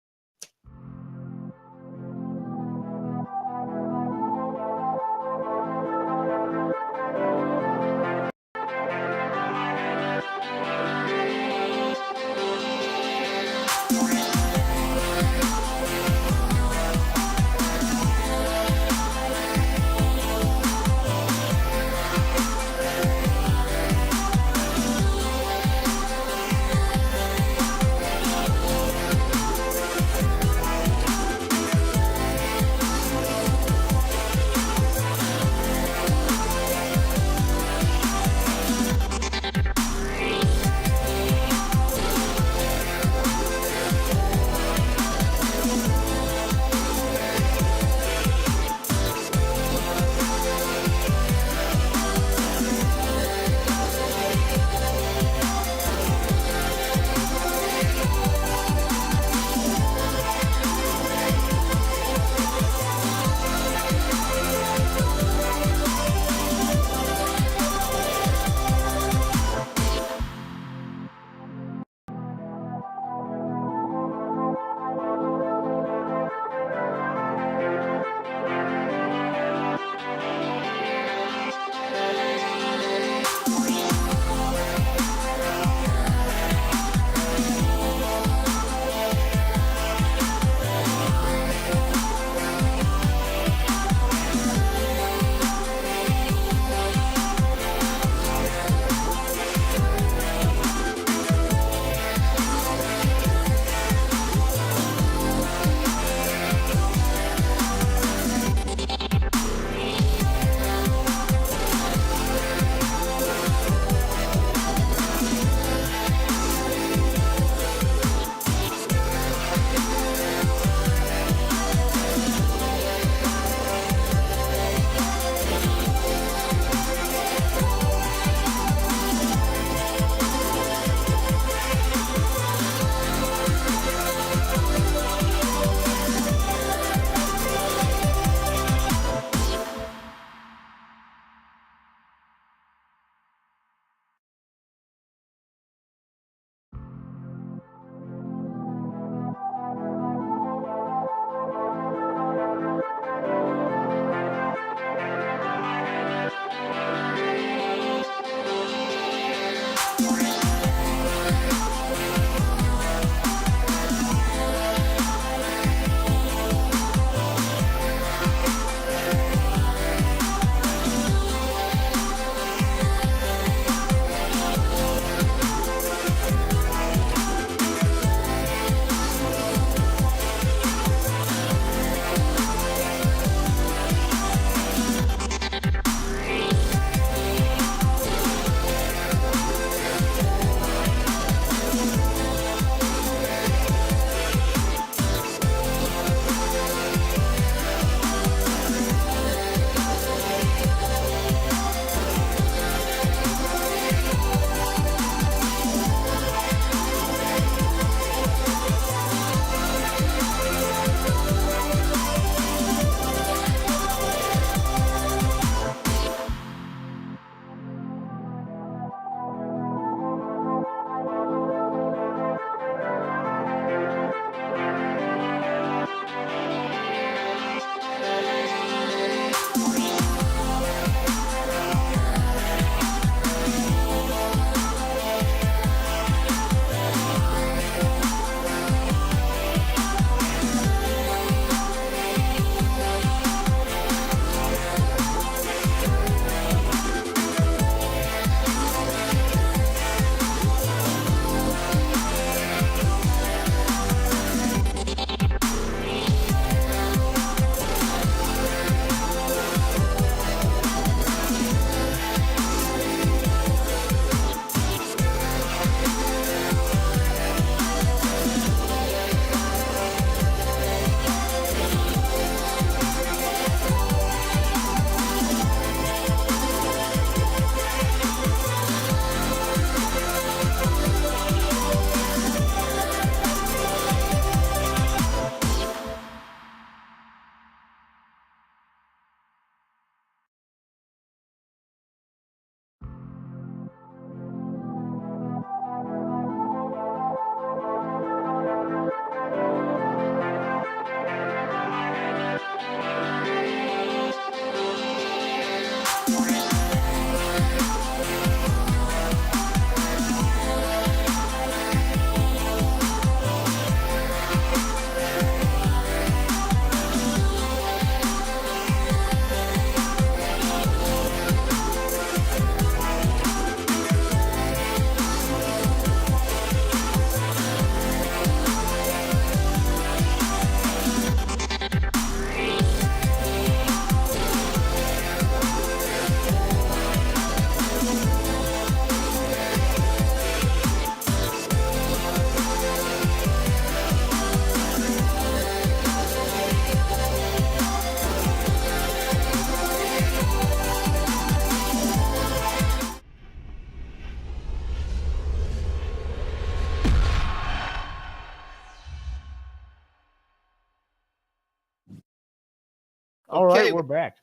All right, Okay. we're back.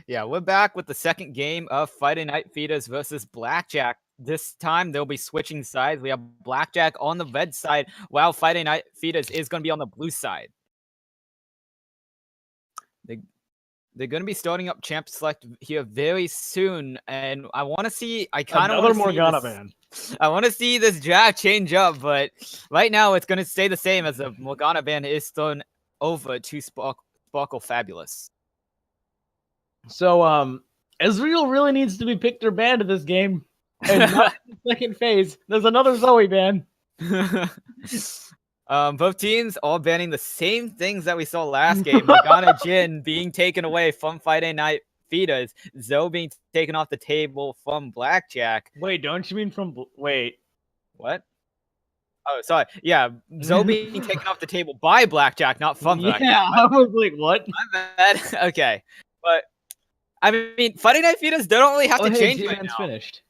Yeah, we're back with the second game of Friday Night Feeders versus Blackjack. This time they'll be switching sides. We have Blackjack on the red side, while Friday Night Feeders is going to be on the blue side. They're going to be starting up Champ Select here very soon, and I want to see. I kind of Another want to see Morgana this. ban. I want to see this draft change up, but right now it's going to stay the same as the Morgana ban is thrown over to Sparkle Fabulous. So, Ezreal really needs to be picked or banned in this game. And not in the second phase. There's another Zoe ban. Both teams all banning the same things that we saw last game. Morgana Jhin being taken away from Friday Night Feeders. Zoe being taken off the table from Blackjack. Wait, don't you mean from... Wait. What? Oh, sorry. Yeah, Zoe being taken off the table by Blackjack, not from Blackjack. Yeah, I was like, what? My bad. Okay. But, I mean, Friday Night Feeders, they don't really have to change right now. Finished.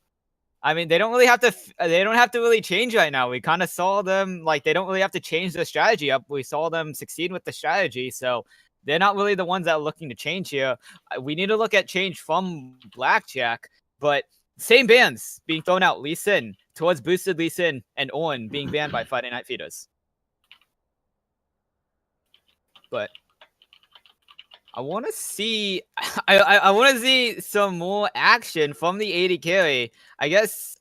I mean, they don't really have to. They don't have to really change right now. We kind of saw them like they don't really have to change their strategy up. We saw them succeed with the strategy, so they're not really the ones that are looking to change here. We need to look at change from Blackjack, but same bans being thrown out. Lee Sin towards boosted Lee Sin and Ornn being banned by Friday Night Feeders. But I want to see. I want to see some more action from the AD carry. I guess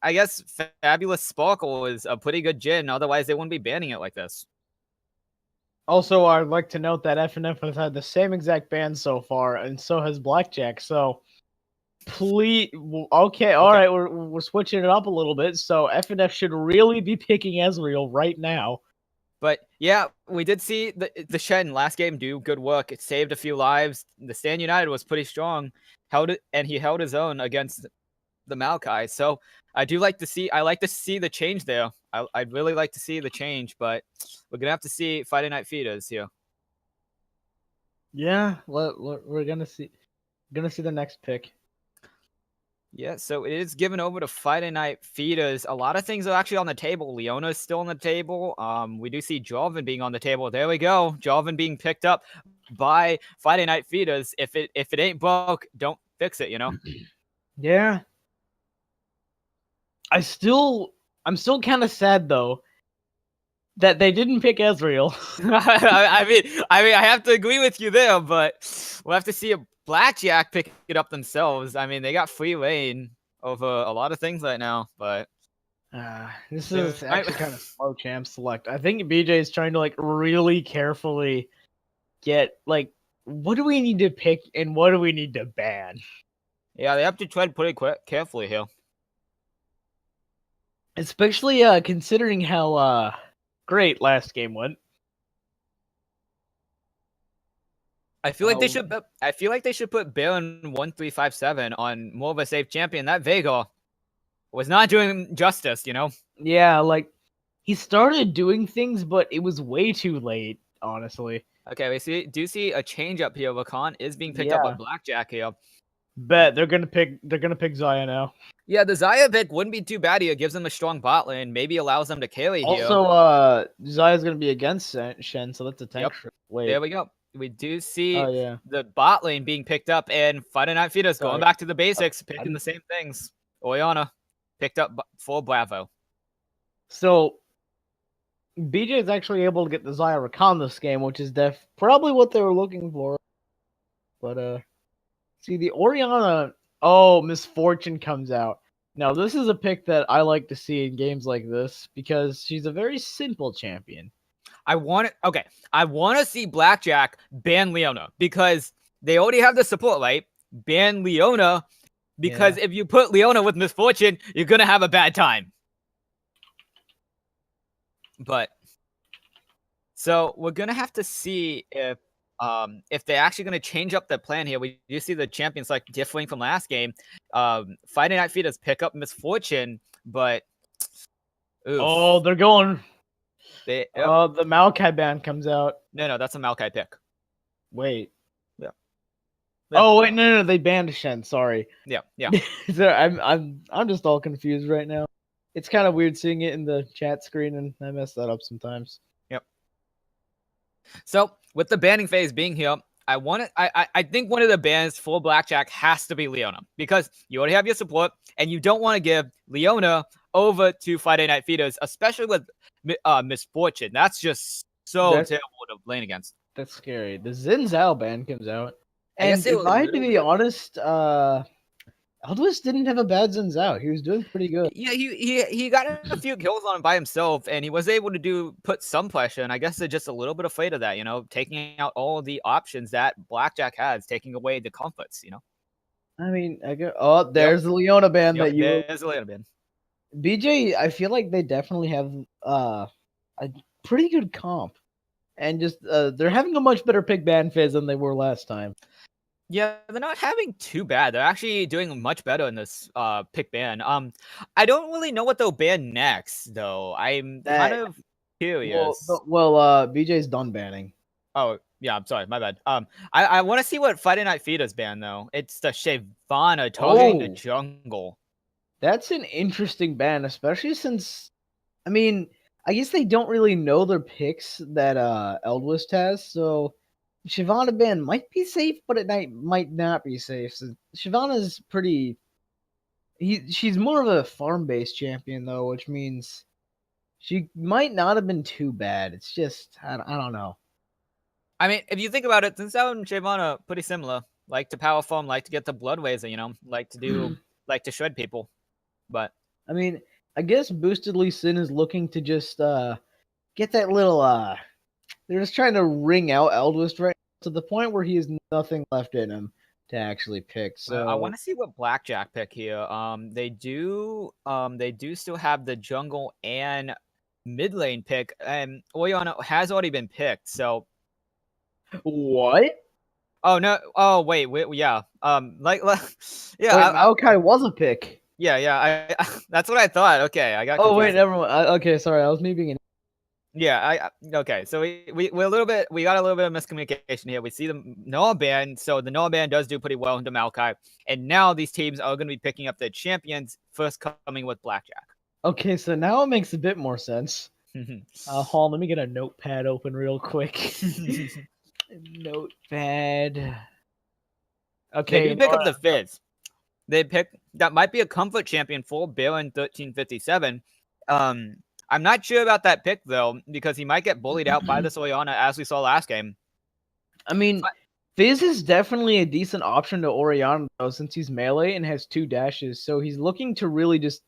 Fabulous Sparkle is a pretty good Jhin. Otherwise, they wouldn't be banning it like this. Also, I'd like to note that FNF has had the same exact ban so far, and so has Blackjack. So, please, okay, all right, we're switching it up a little bit. So FNF should really be picking Ezreal right now. But yeah, we did see the Shen last game do good work. It saved a few lives. The Stand United was pretty strong, he held his own against the Maokai. So I like to see the change there. I'd really like to see the change, but we're gonna have to see Friday Night Feeders here. Yeah, we're gonna see the next pick. Yeah, so it is given over to Friday Night Feeders. A lot of things are actually on the table. Leona is still on the table. We do see Jarvan being on the table. There we go. Jarvan being picked up by Friday Night Feeders. If it ain't broke, don't fix it, you know? Yeah. I'm still kind of sad though that they didn't pick Ezreal. I mean, I have to agree with you there, but we'll have to see a Blackjack pick it up themselves. I mean, they got free reign over a lot of things right now, but this is actually kind of slow champ select. I think BJ is trying to like really carefully get like what do we need to pick and what do we need to ban. Yeah, they have to tread pretty carefully here, especially considering how great last game went. I feel like they should. I feel like they should put Baron 1357 on more of a safe champion. That Veigar was not doing justice, you know. Yeah, like he started doing things, but it was way too late, honestly. Okay, we do see a change up here. Rakan is being picked up by Blackjack here. Bet they're gonna pick Xayah now. Yeah, the Xayah pick wouldn't be too bad here. Gives them a strong bot lane. Maybe allows them to carry here. Also, Xayah's gonna be against Shen, so that's a tank. Yep. Wait. There we go. We do see the bot lane being picked up, and Friday Night Feeders going back to the basics, picking the same things. Orianna picked up for Bravo. So BJ is actually able to get the Xayah Rakan this game, which is probably what they were looking for. But see the Orianna. Oh, Misfortune comes out. Now this is a pick that I like to see in games like this because she's a very simple champion. I want to see Blackjack ban Leona because they already have the support, right? Ban Leona because if you put Leona with Misfortune, you're gonna have a bad time. But so we're gonna have to see if they're actually gonna change up the plan here. We do see the champions like differing from last game. Friday Night Feeders pick up Misfortune, but oof. Oh, they're going. The Maokai ban comes out. No, that's a Maokai pick. Wait. Yeah. Oh wait, no, they banned Shen. Sorry. Yeah. So I'm just all confused right now. It's kind of weird seeing it in the chat screen, and I mess that up sometimes. Yep. So with the banning phase being here, I think one of the bans for Blackjack has to be Leona, because you already have your support, and you don't want to give Leona over to Friday Night Feeders, especially with Misfortune. That's just so terrible to lane against. That's scary. The Xin Zhao ban comes out. I guess And if I had to be honest, Eldwis didn't have a bad Xin Zhao. He was doing pretty good. Yeah, he got a few kills on him by himself, and he was able to put some pressure. And I guess they're just a little bit afraid of that, taking out all the options that Blackjack has, taking away the comforts. I mean, there's the Leona ban that you. There's the Leona ban. BJ, I feel like they definitely have a pretty good comp, and just they're having a much better pick ban phase than they were last time. Yeah, they're not having too bad. They're actually doing much better in this pick ban. I don't really know what they'll ban next, though. I'm kind of curious. Well, BJ's done banning. Oh, yeah, I'm sorry, my bad. I want to see what Friday Night Feeders ban, though. It's the Shyvana targeting the jungle. That's an interesting ban, especially since, I mean, I guess they don't really know their picks that Eldwist has, so Shyvana ban might be safe, but it might not be safe. So Shyvana's pretty. She's more of a farm-based champion though, which means she might not have been too bad. It's just I don't know. I mean, if you think about it, Xin Zhao and Shyvana pretty similar. Like to power farm, like to get the blood razor, like to shred people. But I mean, I guess Boosted Lee Sin is looking to just get that little they're just trying to wring out Eldwist right to the point where he has nothing left in him to actually pick. So I want to see what Blackjack pick here. They do still have the jungle and mid lane pick, and Oriana has already been picked. So what? Oh no! Oh wait, yeah. Yeah. Maokai was a pick. Yeah. That's what I thought. Okay, I got. Oh wait, never mind. Okay, sorry, I was me being. Yeah, okay. So we're a little bit. We got a little bit of miscommunication here. We see the Noah ban. So the Noah ban does do pretty well into Maokai, and now these teams are going to be picking up their champions first coming with Blackjack. Okay, so now it makes a bit more sense. Hold on, let me get a notepad open real quick. Notepad. Okay, they pick up the Fizz. They pick that might be a comfort champion for Baron 1357. I'm not sure about that pick though, because he might get bullied out by this Oriana as we saw last game. I mean, Fizz is definitely a decent option to Oriana though, since he's melee and has 2 dashes. So he's looking to really just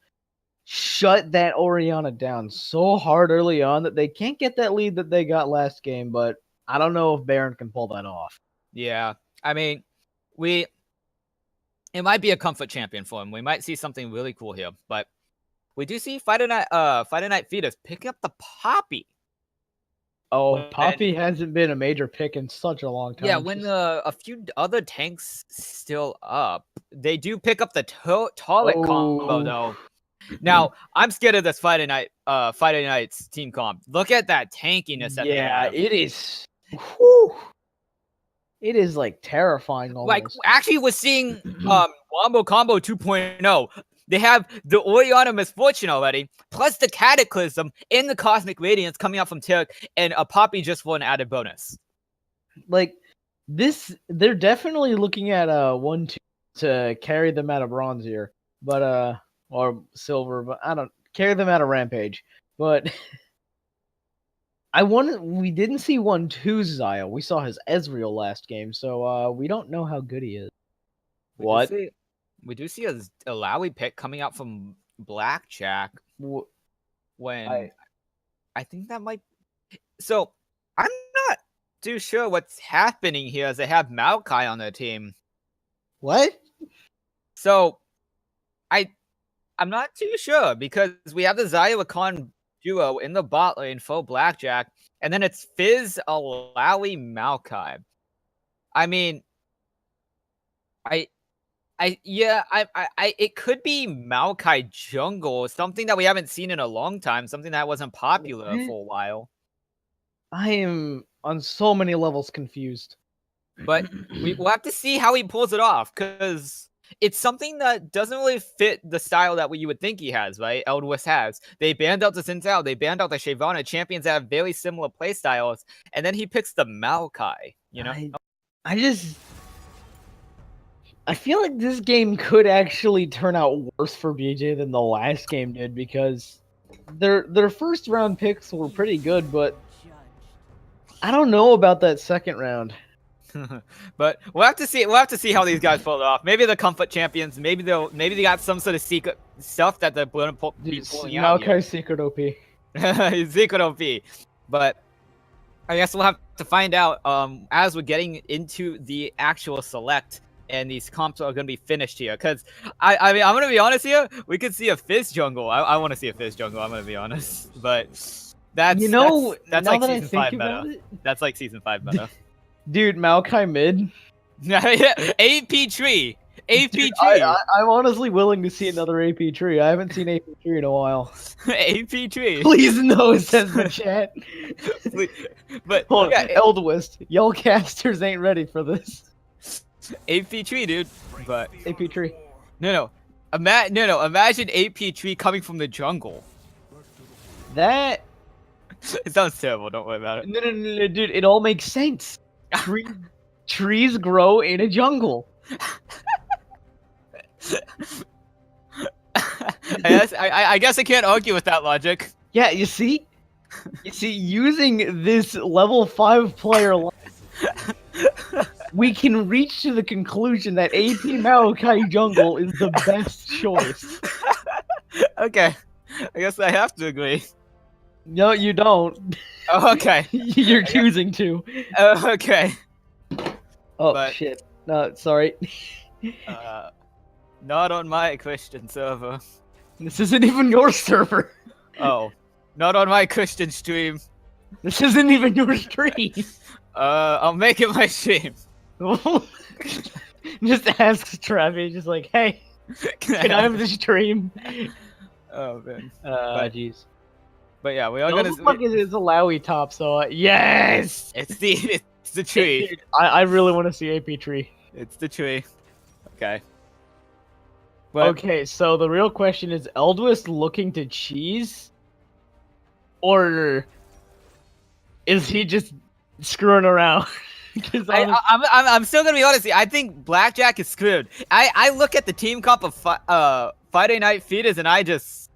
shut that Oriana down so hard early on that they can't get that lead that they got last game, but I don't know if Baron can pull that off. Yeah, I mean, it might be a comfort champion for him. We might see something really cool here, but we do see Friday Night Feeders pick up the Poppy. Oh, Poppy hasn't been a major pick in such a long time. Yeah, when a few other tanks still up, they do pick up the Tolic combo though. Now, I'm scared of this Friday Night's team comp. Look at that tankiness that they have. It is. Whew. It is like terrifying almost. Like, actually, we're seeing Wombo Combo 2.0. They have the Oriana Misfortune already, plus the Cataclysm and the Cosmic Radiance coming out from Tarek, and a Poppy just for an added bonus. Like, they're definitely looking at 1-2 to carry them out of bronze here. But, or silver, but I don't carry them out of Rampage. But we didn't see 1-2 Zaya. We saw his Ezreal last game, so we don't know how good he is. We do see a Lowy pick coming out from Blackjack. When I think that might. So I'm not too sure what's happening here, as they have Maokai on their team. What? So I'm not too sure, because we have the Xayah Rakan duo in the bot lane for Blackjack, and then it's Fizz, Alawi, Maokai. I mean, it could be Maokai jungle, something that we haven't seen in a long time, something that wasn't popular for a while. I am on so many levels confused. But we'll have to see how he pulls it off, because it's something that doesn't really fit the style that you would think he has, right? Eldwis has. They banned out the Xin Zhao, they banned out the Shyvana, champions that have very similar play styles, and then he picks the Maokai, I feel like this game could actually turn out worse for BJ than the last game did because their first round picks were pretty good, but I don't know about that second round. But we'll have to see. We'll have to see how these guys pull it off. Maybe they're comfort champions. Maybe they got some sort of secret stuff that they're going to be pulling out. Maokai's secret OP. Secret OP. But I guess we'll have to find out as we're getting into the actual select and these comps are going to be finished here. Because I mean, I'm going to be honest here. We could see a Fizz jungle. I want to see a Fizz jungle. I'm going to be honest. But that's that's like season 5 meta. That's like season 5 meta. Dude, Maokai mid. AP tree. AP Dude, tree. I'm honestly willing to see another AP tree. I haven't seen AP tree in a while. AP tree. Please no, says the chat. But hold on, Eldwist, y'all casters ain't ready for this. AP tree, dude. But AP tree. No. Imagine AP tree coming from the jungle. That. It sounds terrible. Don't worry about it. No, dude. It all makes sense. Trees grow in a jungle. I guess I can't argue with that logic. Yeah, you see, using this level 5 player, we can reach to the conclusion that AP Maokai jungle is the best choice. Okay, I guess I have to agree. No, you don't. Oh, okay. You're choosing to. Okay. Oh, shit. No, sorry. Not on my Christian server. This isn't even your server. Oh. Not on my Christian stream. This isn't even your stream. I'll make it my stream. Just asks Travis, just like, hey, can I have the stream? Oh, man. Jeez. But yeah, we are gonna. It's a Lowy top, so yes, it's the tree. Dude, I really want to see AP tree. It's the tree. Okay. But, okay, so the real question is: Eldwist looking to cheese, or is he just screwing around? I'm still gonna be honest. I think Blackjack is screwed. I look at the team comp of Friday Night Feeders and I just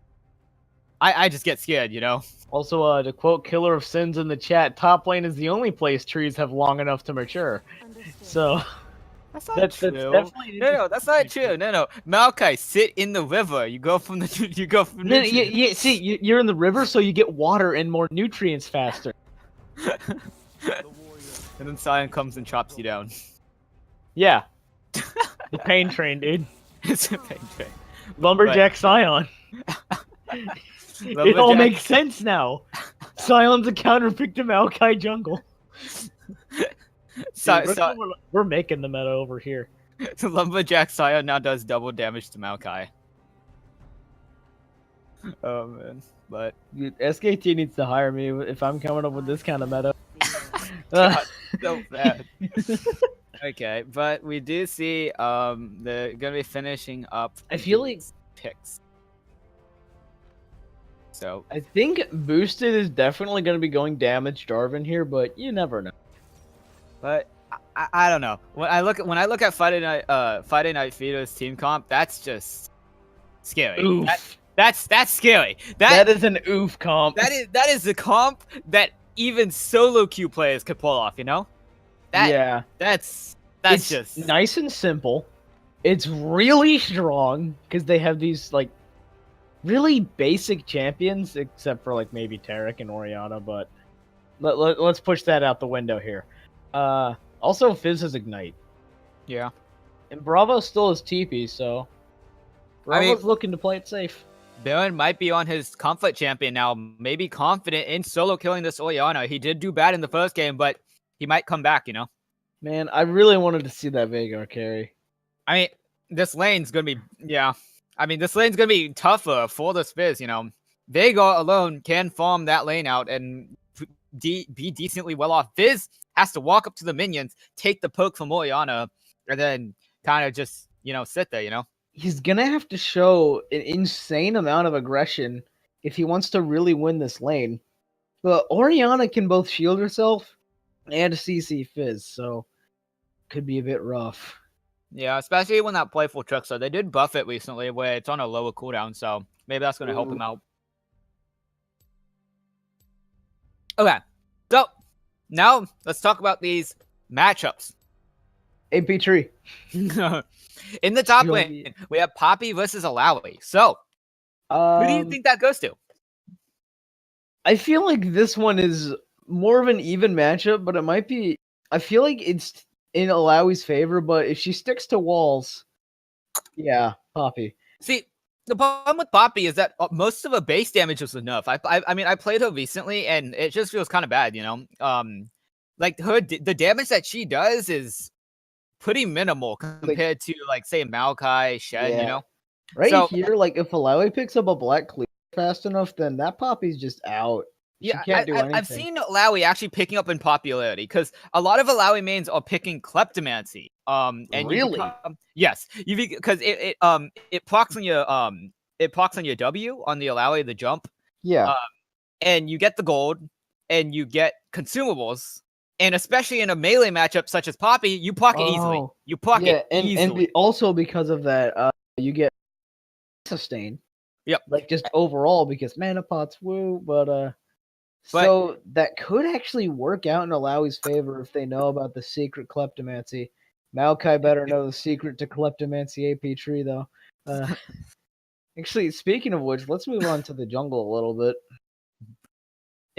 get scared, you know? Also, to quote Killer of Sins in the chat, top lane is the only place trees have long enough to mature. So, that's not true. No, that's not true. No. Maokai, sit in the river. You go from the, Yeah, see, you're in the river, so you get water and more nutrients faster. And then Sion comes and chops you down. Yeah. The pain train, dude. It's a pain train. Lumberjack Sion. It all makes sense now. Sion's a counterpick to Maokai jungle. We're making the meta over here. The Lumberjack Sion now does double damage to Maokai. Oh man, but dude, SKT needs to hire me if I'm coming up with this kind of meta. God, so bad. Okay, but we do see they're gonna be finishing up. I feel like picks. So I think boosted is definitely going to be going damage Darwin here, but you never know. But I don't know. When I look at Friday Night Feeder's team comp, that's just scary. Oof. That's scary. That is an oof comp. That is the comp that even solo queue players could pull off. You know? That's just nice and simple. It's really strong because they have these like really basic champions, except for like maybe Tarek and Orianna, but let's push that out the window here. Also, Fizz has Ignite. Yeah. And Bravo still has TP, so Bravo's looking to play it safe. Baron might be on his comfort champion now, maybe confident in solo killing this Orianna. He did do bad in the first game, but he might come back, you know? Man, I really wanted to see that Veigar carry. I mean, this lane's gonna be, this lane's gonna be tougher for this Fizz, you know. Veigar alone can farm that lane out and be decently well off. Fizz has to walk up to the minions, take the poke from Orianna, and then kind of just, sit there, you know. He's gonna have to show an insane amount of aggression if he wants to really win this lane. But Orianna can both shield herself and CC Fizz, so could be a bit rough. Yeah, especially when that playful trick. So they did buff it recently, where it's on a lower cooldown. So maybe that's gonna help him out. Okay, so now let's talk about these matchups. AP tree. In the top lane, we have Poppy versus Alawi. So, who do you think that goes to? I feel like this one is more of an even matchup, but it might be. I feel like it's in Alawi's favor, but if she sticks to walls, yeah, Poppy. See, the problem with Poppy is that most of her base damage was enough. I mean, I played her recently, and it just feels kind of bad, you know. Like the damage that she does is pretty minimal compared to, like, say, Maokai, Shen, you know. Right here, like if Alawi picks up a black clear fast enough, then that Poppy's just out. She can't do anything. I've seen Alawi actually picking up in popularity because a lot of Alawi mains are picking Kleptomancy. And really, yes, because it procs on your W on the Alawi, the jump. Yeah, and you get the gold, and you get consumables, and especially in a melee matchup such as Poppy, you proc it easily. You proc it easily. And also because of that, you get sustain. Yep. Like just overall because mana pots, woo, but so that could actually work out in Alawi's favor if they know about the secret Kleptomancy. Maokai better know the secret to Kleptomancy AP tree though. Actually, speaking of which, let's move on to the jungle a little bit.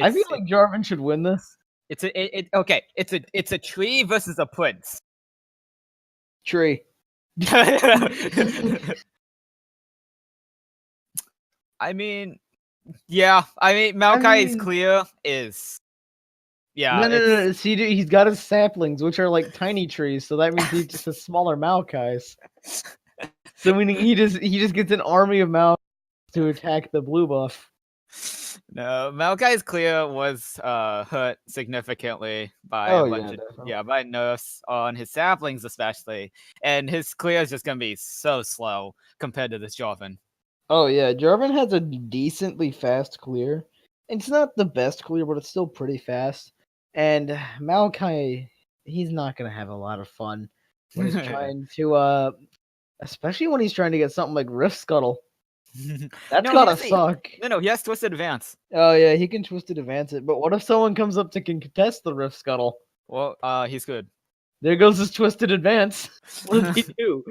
I feel like Jarvan should win this. It's a tree versus a prince. Tree. I mean, yeah. I mean, Maokai is clear. No. See, dude, he's got his saplings, which are like tiny trees, so that means he's just a smaller Maokais. So meaning he just gets an army of Maokais to attack the blue buff. No, Maokai's clear was hurt significantly by by nerfs on his saplings especially, and his clear is just gonna be so slow compared to this Jarvan. Oh yeah, Jarvan has a decently fast clear. It's not the best clear, but it's still pretty fast. And Maokai, he's not gonna have a lot of fun when he's trying to especially when he's trying to get something like Rift Scuttle. That's gotta suck. No, he has Twisted Advance. Oh yeah, he can Twisted Advance it. But what if someone comes up to contest the Rift Scuttle? Well, he's good. There goes his Twisted Advance. What did he do?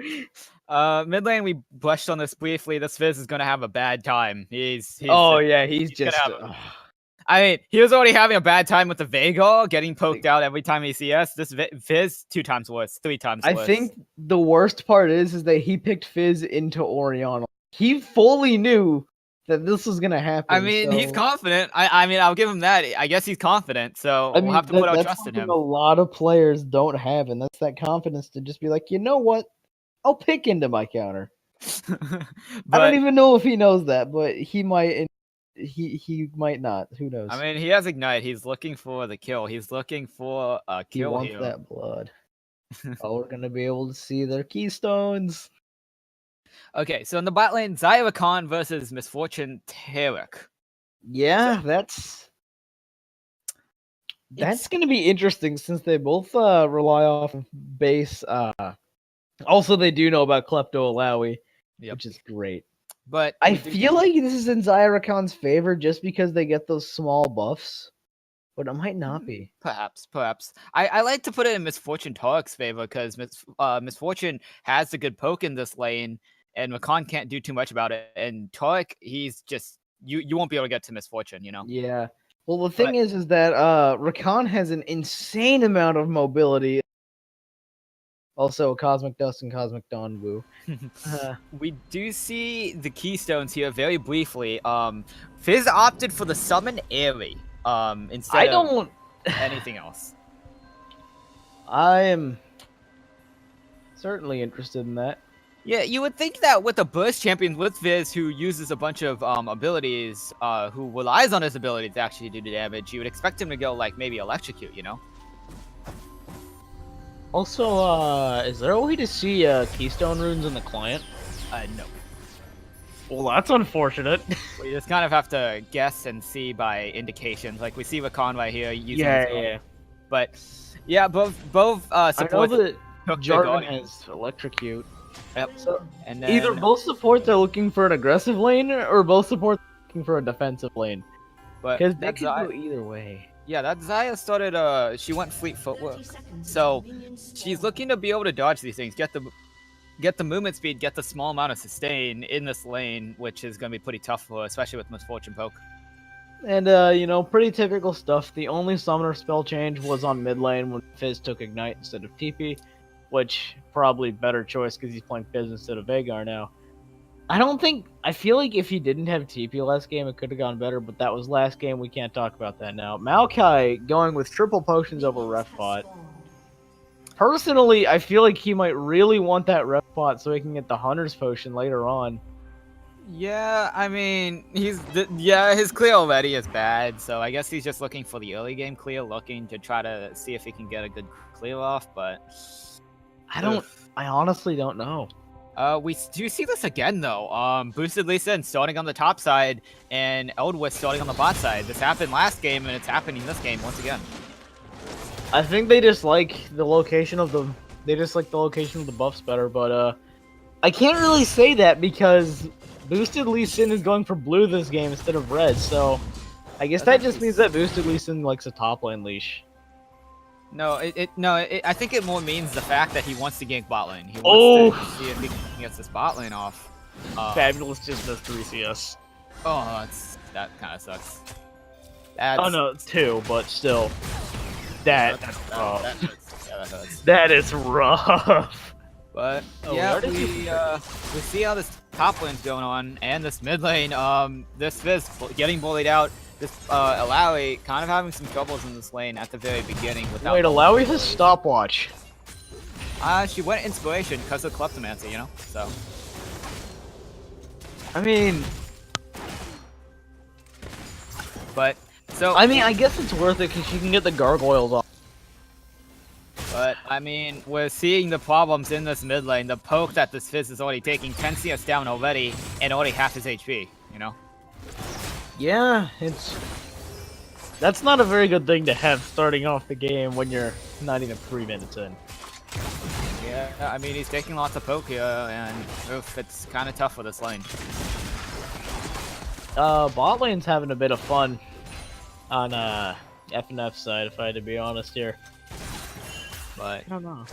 Mid lane, we brushed on this briefly. This Fizz is gonna have a bad time. He's just. I mean, he was already having a bad time with the Veigar, getting poked out every time he CS. This Fizz, 2 times worse, 3 times worse. I think the worst part is that he picked Fizz into Orianna. He fully knew that this was gonna happen. I mean, he's confident. I mean, I'll give him that. I guess he's confident, so we'll have to put our trust in him. A lot of players don't have, and that's that confidence to just be like, you know what? I'll pick into my counter. I don't even know if he knows that, but he might. He might not. Who knows? I mean, he has Ignite. He's looking for the kill. He's looking for a kill. He wants that blood. Oh, we're gonna be able to see their keystones. Okay, so in the bot lane, Zyra Khan versus Misfortune Tarek. Yeah, that's gonna be interesting since they both rely off base. Also, they do know about Klepto Alawi, which is great. But I feel like this is in Zyra Khan's favor just because they get those small buffs. But it might not be. Perhaps. I like to put it in Misfortune Tarek's favor because Misfortune has a good poke in this lane, and Rakan can't do too much about it. And Tarek, he's just you won't be able to get to Misfortune, you know? Yeah. Well, the thing is that Rakan has an insane amount of mobility. Also, Cosmic Dust and Cosmic Dawn woo. We do see the keystones here very briefly. Fizz opted for the summon Airy instead of anything else. I am certainly interested in that. Yeah, you would think that with a burst champion with Fizz who uses a bunch of abilities, who relies on his abilities to actually do the damage, you would expect him to go like maybe Electrocute, you know? Also, is there a way to see keystone runes in the client? No. Well, that's unfortunate. We just kind of have to guess and see by indications. Like we see Rakan right here using his own. But yeah, both supports. took the Jarvan Guardian. has Electrocute. Yep. So And then either both supports are looking for an aggressive lane, or both supports are looking for a defensive lane. but Because they that could Xayah, go either way. yeah, that Xayah started. She went fleet footwork, so she's looking to be able to dodge these things, get the movement speed, get the small amount of sustain in this lane, which is going to be pretty tough for her, especially with Misfortune Poke. And, pretty typical stuff. The only summoner spell change was on mid lane when Fizz took Ignite instead of TP, which probably better choice because he's playing Fizz instead of Veigar now. I feel like if he didn't have TP last game, it could have gone better, but that was last game. We can't talk about that now. Maokai going with triple potions over Ref Bot. Personally, I feel like he might really want that Ref Bot so he can get the Hunter's Potion later on. Yeah, I mean, his clear already is bad, so I guess he's just looking for the early game clear, looking to try to see if he can get a good clear off, but... I honestly don't know. We do see this again, though. Boosted Lee Sin starting on the top side, and Eldwith starting on the bot side. This happened last game, and it's happening this game once again. I think they just like the location of the buffs better, but I can't really say that because Boosted Lee Sin is going for blue this game instead of red, so I guess that just means that Boosted Lee Sin likes a top lane leash. No, I think it more means the fact that he wants to gank bot lane. He wants to see if he gets this bot lane off. Fabulous just does 3CS. Oh, that kind of sucks. Oh no, it's 2, but still. That's rough. That hurts. Yeah, that hurts. That is rough. But yeah, we see how this top lane's going on, and this mid lane. This Fizz getting bullied out. This Alawi kind of having some troubles in this lane at the very beginning. Wait, Alawi has stopwatch. She went inspiration because of Kleptomancy, so. I mean, but so. I mean, I guess it's worth it because she can get the gargoyles off. But I mean, we're seeing the problems in this mid lane. The poke that this Fizz is already taking 10 CS down already, and already half his HP. Yeah, that's not a very good thing to have starting off the game when you're not even 3 minutes in. Yeah, I mean, he's taking lots of poke here, and it's kind of tough for this lane. Bot lane's having a bit of fun on FNF side, if I had to be honest here. But I don't know.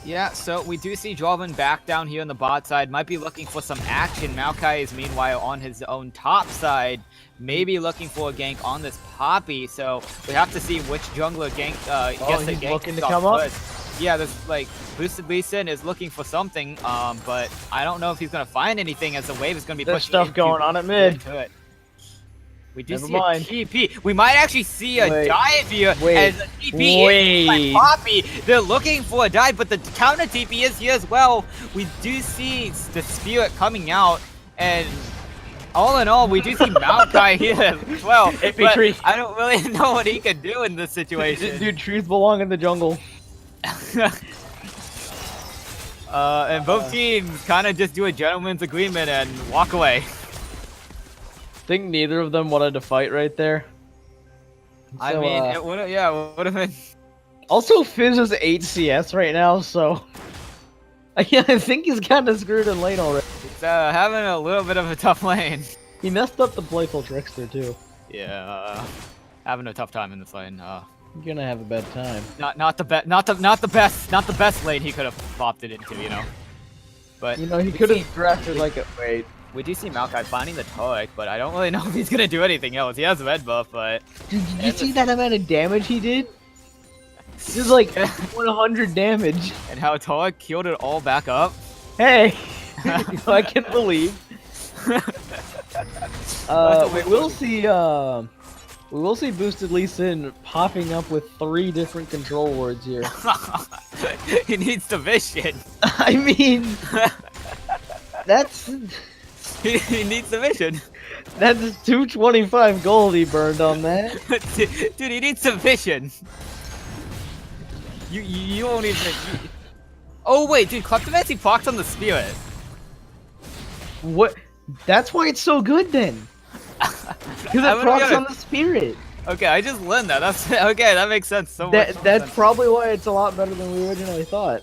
Yeah, so we do see Jarvan back down here on the bot side. Might be looking for some action. Maokai is meanwhile on his own top side. Maybe looking for a gank on this Poppy. So we have to see which jungler gank gets the gank. Looking to come up? Yeah, this Boosted Lee Sin is looking for something, but I don't know if he's gonna find anything as the wave is gonna be There's pushing stuff going on at mid. We do Never see mind. a TP. We might actually see a dive here as a TP is by Poppy. They're looking for a dive, but the counter TP is here as well. We do see the Spirit coming out, and all in all, we do see Maokai here as well. But tree. I don't really know what he can do in this situation. Dude, trees belong in the jungle. And both teams kind of just do a gentleman's agreement and walk away. I think neither of them wanted to fight right there. I mean, it would have been. Also, Fizz is 8 CS right now, so I think he's kind of screwed in lane already. He's having a little bit of a tough lane. He messed up the playful trickster too. Yeah, having a tough time in this lane. You're gonna have a bad time. Not the best lane he could have popped it into, But he could have drafted like a wait. We do see Maokai finding the turret, but I don't really know if he's gonna do anything else. He has a red buff, but Did you see that amount of damage he did? This is like 100 damage. And how Toa killed it all back up. Hey, I can believe. We will see Boosted Lee Sin popping up with 3 different control words here. He needs the vision. I mean, that's he needs the vision. That's 225 gold he burned on that. Dude, he needs some vision. You won't even. Oh wait, dude, Kleptomancy procs on the Spirit. What? That's why it's so good then. Because it procs on the Spirit. Okay, I just learned that. That's okay. That makes sense. So much That's sense. probably why it's a lot better than we originally thought.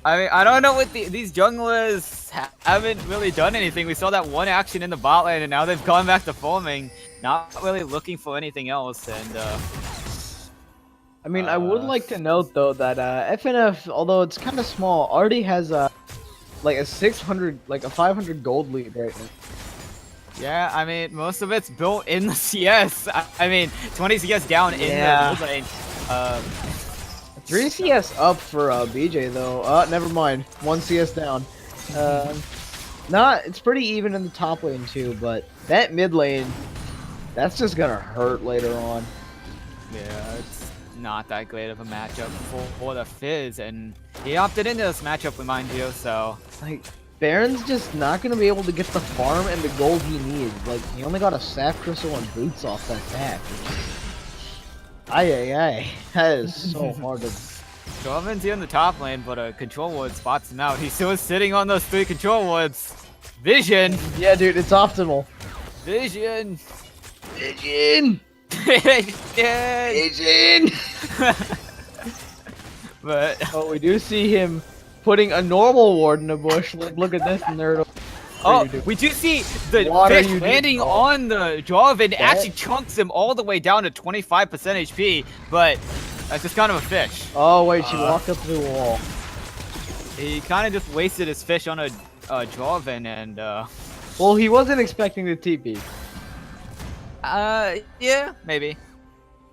I mean, I don't know what these junglers haven't really done anything. We saw that one action in the bot lane, and now they've gone back to farming, not really looking for anything else. And I mean, I would like to note though that FNF, although it's kind of small, already has like a 600, like a 500 gold lead right now. yeah, I mean, most of it's built in the CS. I mean, 20 CS down in the mid lane. 3 CS up for BJ though. Never mind. 1 CS down. It's pretty even in the top lane too, but that mid lane, that's just gonna hurt later on. Yeah, it's not that great of a matchup for the Fizz, and he opted into this matchup, remind you, so... Like, Baron's just not gonna be able to get the farm and the gold he needs. Like, he only got a Sap Crystal and Boots off that pack. Aye. That is so hard to... Jorvan's here in the top lane, but a control ward spots him out. He's still sitting on those 3 control wards. Vision! Yeah, dude, it's optimal. Vision! Vision! Vision! But... Oh, we do see him putting a normal ward in a bush. Look at this nerd. Oh, we do see the fish landing on the Jarvan. Actually chunks him all the way down to 25% HP, but that's just kind of a fish. Oh, wait, she walked up to the wall. He kind of just wasted his fish on a Jarvan, and well, he wasn't expecting the TP. yeah, maybe.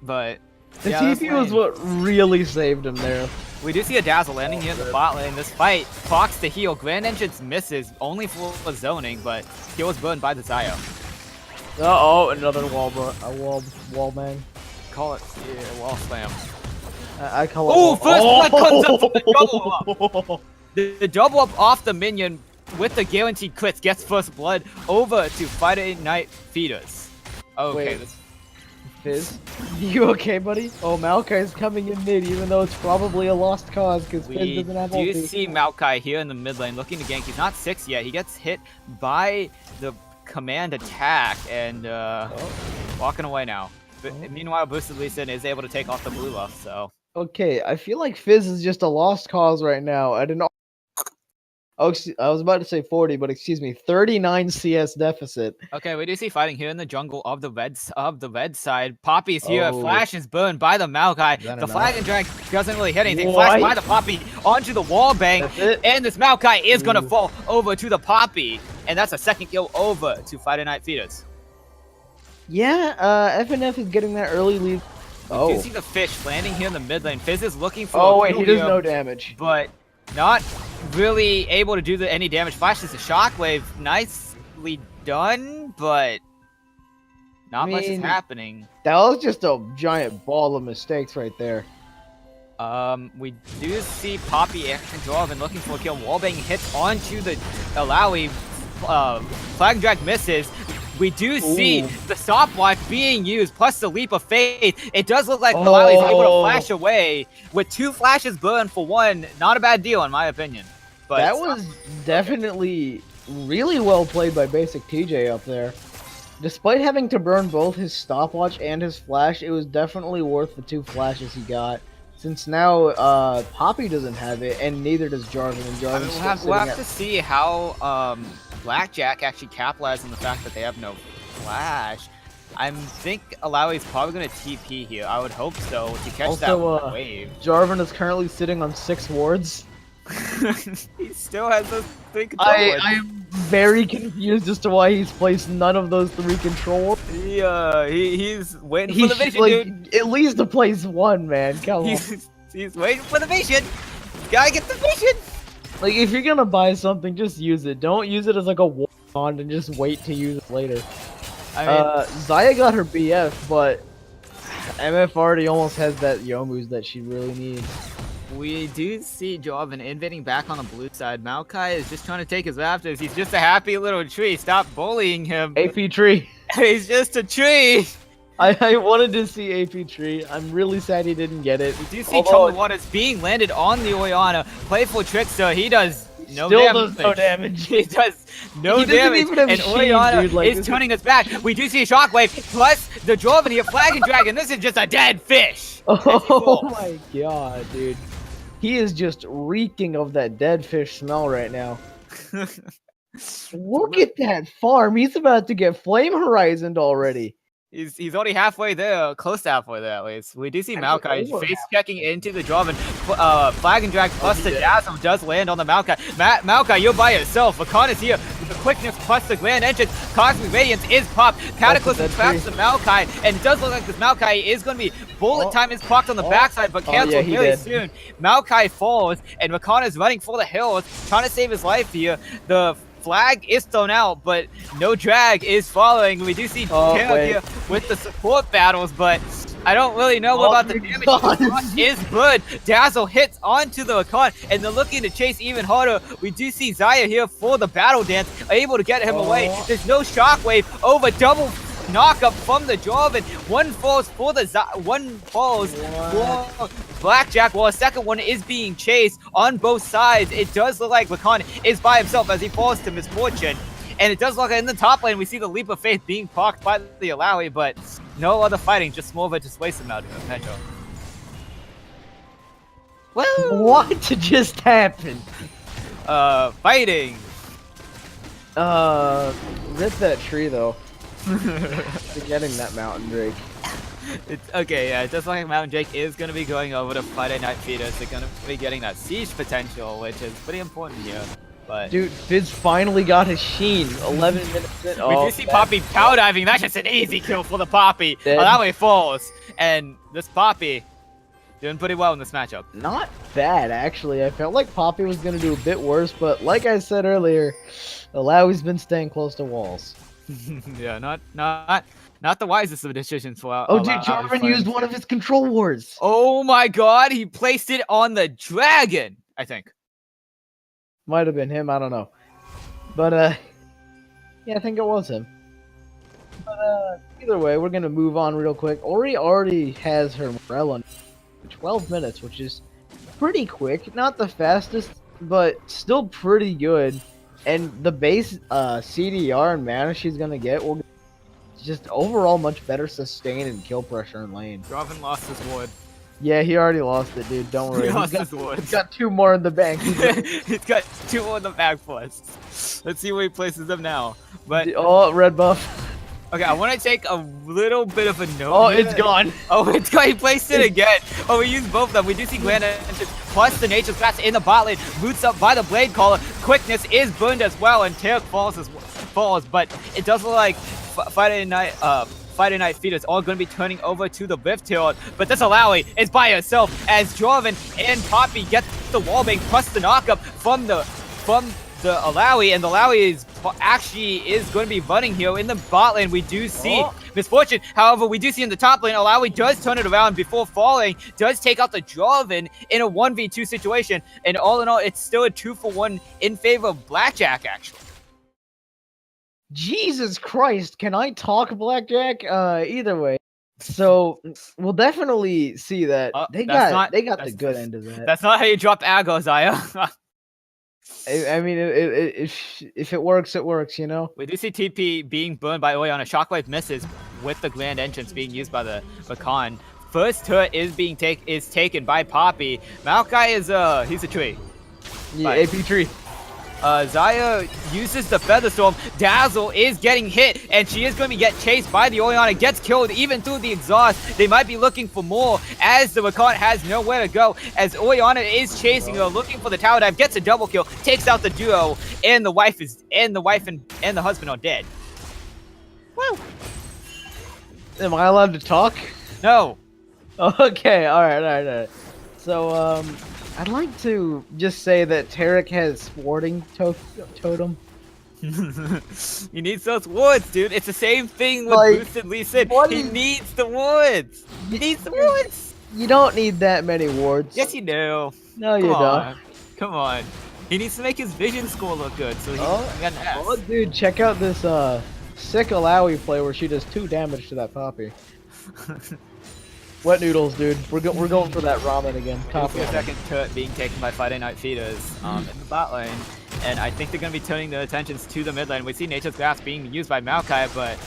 But the TP was what really saved him there. We do see a Dazzle landing here in the bot lane. This fight, Fox to heal. Grand Entrance misses, only for zoning, but he was burned by the Zio. Uh-oh, another wall bang. Call it, yeah, wall slam. I call it. Oh, first blood comes up for the double up. The double up off the minion with the guaranteed crits gets first blood over to Friday Night Feeders. Okay, wait. Fizz, you okay, buddy? Oh, Maokai's coming in mid, even though it's probably a lost cause because Fizz doesn't have ulti. We do see Maokai here in the mid lane looking to gank. He's not 6 yet. He gets hit by the command attack and walking away now. But meanwhile, Boosted Lee Sin is able to take off the blue buff, so... Okay, I feel like Fizz is just a lost cause right now at an... Oh, I was about to say 40, but excuse me, 39 CS deficit. Okay, we do see fighting here in the jungle of the red side. Poppy's here. Flash is burned by the Maokai. The flag and drag doesn't really hit anything. Flash by the Poppy onto the wall bang, and this Maokai is gonna fall over to the Poppy, and that's a second kill over to Friday Night Feeders. Yeah, FNF is getting that early lead. You see the fish landing here in the mid lane. Fizz is looking for. Oh wait, he does no damage, but not really able to do any damage. Flashes a shockwave, nicely done, but not much is happening. That was just a giant ball of mistakes right there. We do see Poppy and Jarvan looking for a kill. Wallbang hits onto the Alawi. Flag drag misses. We do see the stopwatch being used, plus the leap of faith. It does look like Alawi is able to flash away with 2 flashes burned for 1. Not a bad deal, in my opinion. But that was definitely really well played by Basic TJ up there. Despite having to burn both his stopwatch and his flash, it was definitely worth the 2 flashes he got. Since now Poppy doesn't have it, and neither does Jarvan. And Jarvan's we'll have to see how Blackjack actually capitalized on the fact that they have no flash. I think Alawi's probably going to TP here. I would hope so to catch that wave. Jarvan is currently sitting on 6 wards. He still has those 3 control wards. I am very confused as to why he's placed none of those 3 control wards. He's waiting for the vision, dude. At least to place 1, man. Come on. He's waiting for the vision. Gotta get the vision. Like, if you're gonna buy something, just use it. Don't use it as like a wand and just wait to use it later. I mean, Xayah got her BF, but MF already almost has that Yomu's that she really needs. We do see Jarvan invading back on the blue side. Maokai is just trying to take his raptors. He's just a happy little tree. Stop bullying him. AP tree. He's just a tree. I wanted to see AP tree. I'm really sad he didn't get it. We do see Chumawata's being landed on the Orianna. Playful Trickster. He does no Still damage. does no damage. He does no He doesn't damage. even have And shield, Oriana dude, like, is this turning us back. We do see a shockwave plus the Jordan here, Flag and Dragon. This is just a dead fish. Oh my god, dude. He is just reeking of that dead fish smell right now. Look at that farm. He's about to get flame horizoned already. He's already halfway there, close to halfway there at least. We do see Maokai face checking into the job, and Flag and Drag plus the Dazzle does land on the Maokai. Maokai, you're by yourself. Vakon is here with the quickness plus the Grand Entrance. Cosmic Radiance is popped. Cataclysm traps the Maokai, and it does look like this Maokai is going to be bullet time is procced on the backside, but canceled really soon. Maokai falls, and Vakon is running for the hills, trying to save his life here. The flag is thrown out, but no drag is following. We do see Tail here with the support battles, but I don't really know about the damage. The is good. Dazzle hits onto the Rakan, and they're looking to chase even harder. We do see Zaya here for the battle dance, able to get him away. There's no shockwave over double knock up from the job, and one falls for Blackjack, while a second one is being chased on both sides. It does look like Rakan is by himself as he falls to misfortune, and it does look like in the top lane we see the leap of faith being procced by the Alawi, but no other fighting, just more of a displacement out of Metro. Well, what just happened? Fighting. Rip that tree though. Getting that mountain drake. It's okay, yeah, it does look like Mountain Drake is going to be going over to Friday Night Feeders. They're going to be getting that siege potential, which is pretty important here. But dude, Fizz finally got his sheen. 11 minutes in. We do see Poppy power diving. That's just an easy kill for the Poppy. Oh, that way falls. And this Poppy doing pretty well in this matchup. Not bad, actually. I felt like Poppy was going to do a bit worse, but like I said earlier, Alawi's been staying close to walls. Yeah, not the wisest of decisions for dude, Jarvan used one of his control wards. Oh my god, he placed it on the dragon, I think. Might have been him, I don't know. But, yeah, I think it was him. But, either way, we're going to move on real quick. Ori already has her Morella in 12 minutes, which is pretty quick. Not the fastest, but still pretty good. And the base CDR and mana she's going to get will just overall much better sustain and kill pressure in lane. Robin lost his ward. Yeah, he already lost it, dude. Don't worry. He lost his ward. He's got 2 more in the bank. He's got 2 more in the bag for us. Let's see where he places them now. But oh, red buff. Okay, I want to take a little bit of a note. Oh, it's gone. Oh, it's gone. He placed it again. Oh, we used both of them. We do see Grand Entrance plus the Nature's Grasp in the bot lane. Roots up by the Blade Caller. Quickness is burned as well, and Tarek falls. But it does look like Friday Night Feeders all going to be turning over to the Rift Herald. But this Alawi is by herself as Jorvan and Poppy get the wallbang plus the knockup from the Alawi, and the Alawi is going to be running here in the bot lane. We do see Misfortune. However, we do see in the top lane, Alawi does turn it around before falling, does take out the Jarvan in a 1v2 situation, and all in all, it's still a 2-for-1 in favor of Blackjack, actually. Jesus Christ, can I talk Blackjack? Either way. So we'll definitely see that they got the good end of that. That's not how you drop Aggro, Zaya. I mean, if it works, it works, you know? We do see TP being burned by Oriana. Shockwave misses with the Grand Entrance being used by the Rakan. First turret is taken by Poppy. Maokai is he's a tree. Yeah, AP tree. Zaya uses the Feather Storm. Dazzle is getting hit, and she is going to get chased by the Oriana. Gets killed even through the exhaust. They might be looking for more, as the Rakan has nowhere to go. As Oriana is chasing her, looking for the tower dive, gets a double kill, takes out the duo, and the wife and the husband are dead. Woo! Am I allowed to talk? No. Okay. All right. So I'd like to just say that Tarek has thwarting totem. He needs those woods, dude. It's the same thing with Boosted Lee Sin. He needs the woods. He needs the woods. You don't need that many wards. Yes, you do. No, you don't. Come on. He needs to make his vision score look good. So he got an S. Oh, dude, check out this sick Alawi play where she does 2 damage to that Poppy. Wet noodles, dude. We're going for that ramen again. The second turret being taken by Friday Night Feeders in the bot lane. and I think they're going to be turning their attentions to the mid lane. We see Nature's Grasp being used by Maokai, but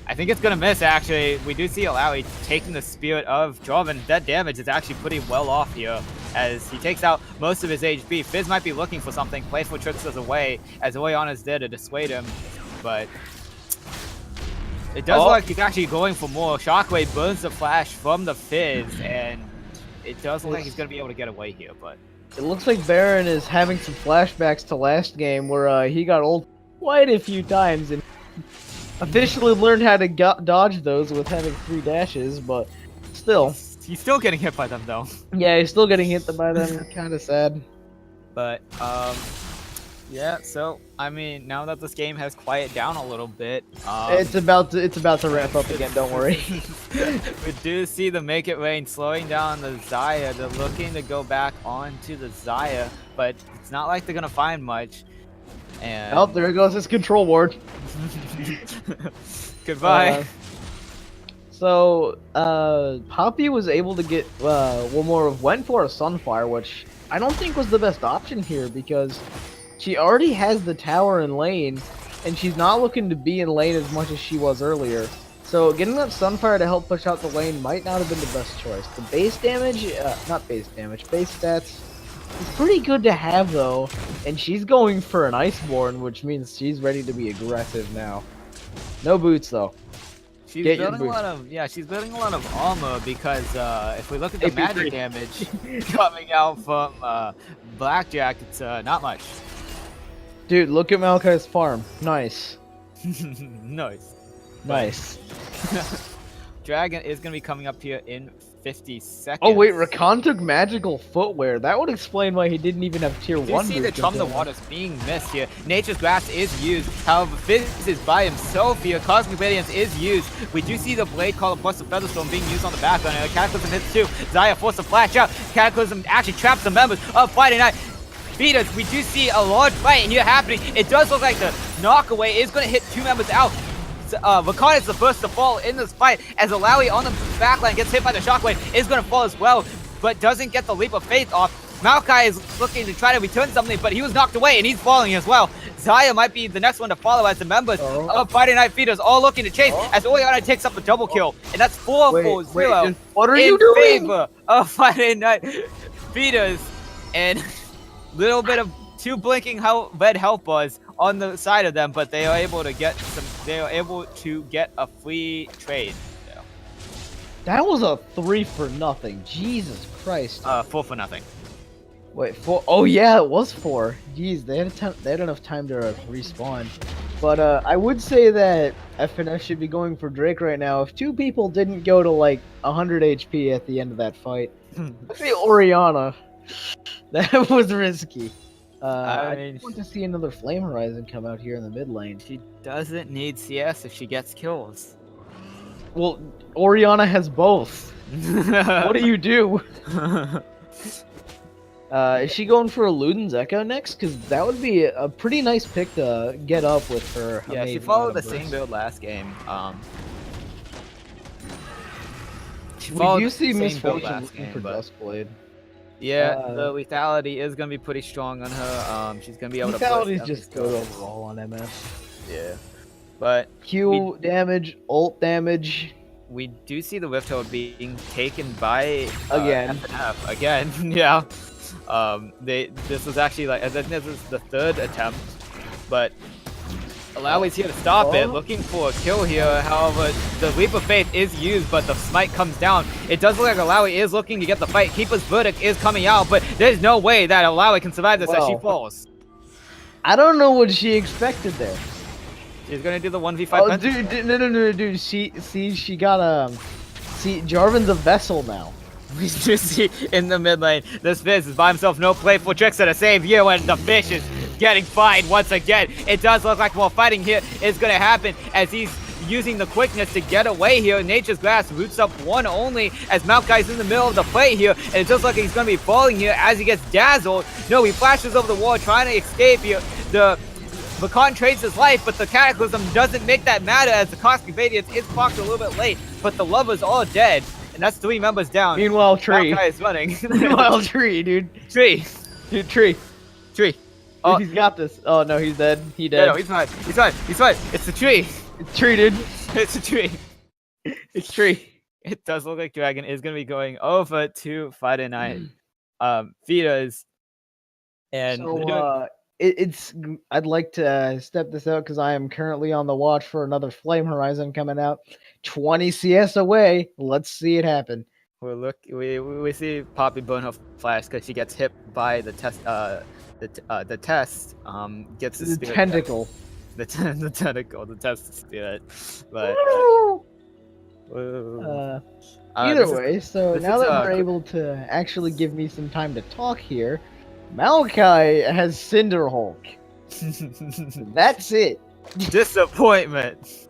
I think it's going to miss, actually. We do see Alawi taking the Spirit of Jarvan. That damage is actually pretty well off here, as he takes out most of his HP. Fizz might be looking for something. Playful Tricksters away, as Orianna's there to dissuade him, but it does look like he's actually going for more. Shockwave burns the flash from the Fizz, and it does look like he's going to be able to get away here, but it looks like Baron is having some flashbacks to last game where he got ult quite a few times and officially learned how to dodge those with having 3 dashes, but still. He's still getting hit by them, though. Yeah, he's still getting hit by them. Kind of sad. But, yeah, so, I mean, now that this game has quieted down a little bit, it's about to ramp up again, don't worry. We do see the Make It Rain slowing down the Xayah. They're looking to go back onto the Xayah, but it's not like they're going to find much. And oh, there goes his control ward. Goodbye. So, Poppy was able to get one more, went for a Sunfire, which I don't think was the best option here because she already has the tower in lane, and she's not looking to be in lane as much as she was earlier. So getting that Sunfire to help push out the lane might not have been the best choice. The base damage, not base damage, base stats is pretty good to have though, and she's going for an Iceborne, which means she's ready to be aggressive now. No boots though. She's building a lot of she's building a lot of armor because if we look at the magic damage coming out from Blackjack, it's not much. Dude, look at Maokai's farm. Nice. Nice. Nice. Dragon is going to be coming up here in 50 seconds. Oh wait, Rakan took magical footwear. That would explain why he didn't even have tier 1. You see the Chum the Waters being missed here. Nature's Grasp is used. However, Fizz is by himself here. Cosmic Radiance is used. We do see the Blade Caller plus the Featherstorm being used on the background. And Cataclysm hits too. Xayah forced to flash out. Cataclysm actually traps the members of Friday Night Feeders. We do see a large fight here happening. It does look like the knockaway is going to hit 2 members out. Rakan is the first to fall in this fight as Alawi on the backline gets hit by the shockwave, is going to fall as well, but doesn't get the leap of faith off. Maokai is looking to try to return something, but he was knocked away and he's falling as well. Xayah might be the next one to follow as the members of Friday Night Feeders all looking to chase as Orianna takes up the double kill, and that's 4-4-0 what are you doing? Favor of Friday Night Feeders, and little bit of 2 blinking red health bars on the side of them, but they are able to get some. They are able to get a free trade. Yeah. That was a 3 for nothing. Jesus Christ. 4 for nothing. Wait, 4? Oh yeah, it was 4. Jeez, they had enough time to respawn. But I would say that FNF should be going for Drake right now. If 2 people didn't go to like 100 HP at the end of that fight, I'd say Orianna. That was risky. I want to see another Flame Horizon come out here in the mid lane. She doesn't need CS if she gets kills. Well, Orianna has both. What do you do? Is she going for a Luden's Echo next? Because that would be a pretty nice pick to get up with her. Yeah, she followed the same build last game. We do see Misfortune looking for Duskblade. Yeah, the lethality is going to be pretty strong on her. She's going to be able to... Lethality is just good overall on MS. Yeah. But... Q damage, ult damage. We do see the Rift Hold being taken by... Again. FNF. Again, yeah. This was actually like... I think this is the 3rd attempt. But... Alawi's here to stop it, looking for a kill here. However, the Leap of Faith is used, but the Smite comes down. It does look like Alawi is looking to get the fight. Keeper's Verdict is coming out, but there's no way that Alawi can survive this as she falls. I don't know what she expected there. She's gonna do the 1v5. Oh, dude, dude. She got Jarvan's a vessel now. We just see in the mid lane, this Fizz is by himself, no playful tricks to save here when the fish is getting fined once again. It does look like more fighting here is going to happen as he's using the quickness to get away here. Nature's Grasp roots up 1 only as Maokai's in the middle of the play here, and it looks like he's going to be falling here as he gets dazzled. No, he flashes over the wall trying to escape here. The Rakan trades his life, but the Cataclysm doesn't make that matter as the Cosmic Radiance is procced a little bit late, but the lovers are dead. And that's 3 members down. Meanwhile, Tree. Maokai is running. Meanwhile, Tree, dude. Tree. Dude, Tree. Tree. Oh. He's got this. Oh no, he's dead. He Yeah, dead. no, he's fine. He's fine. He's fine. It's the tree. It's treated. It's a tree. It's tree. It does look like Dragon is going to be going over to Friday Night Feeders. And So, I'd like to step this out because I am currently on the watch for another Flame Horizon coming out. 20 CS away. Let's see it happen. we see Poppy burn her flash because she gets hit by the test. The test gets the spirit tentacle. The tentacle. The test spirit. But either way, so now that we're able to actually give me some time to talk here, Maokai has Cinder Hulk. That's it. Disappointment.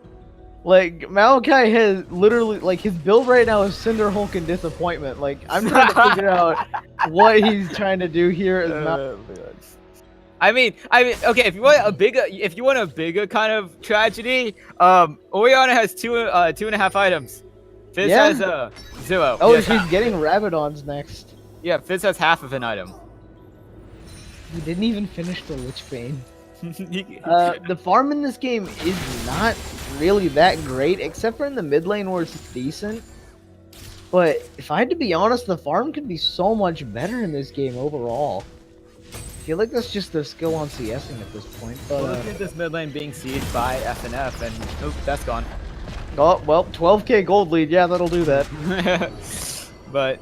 Like, Maokai has literally, like, his build right now is Cinder Hulk and Disappointment. Like, I'm trying to figure out what he's trying to do here. I mean, okay. If you want a bigger kind of tragedy, Oriana has 2.5 items. Fizz has 0. Oh, she's getting Rabadons next. Yeah, Fizz has half of an item. He didn't even finish the Lich Bane. The farm in this game is not really that great, except for in the mid lane where it's decent. But if I had to be honest, the farm could be so much better in this game overall. I feel like that's just their skill on CSing at this point. But look at this mid lane being sieged by FNF, and oop, that's gone. Oh well, 12k gold lead. Yeah, that'll do that. But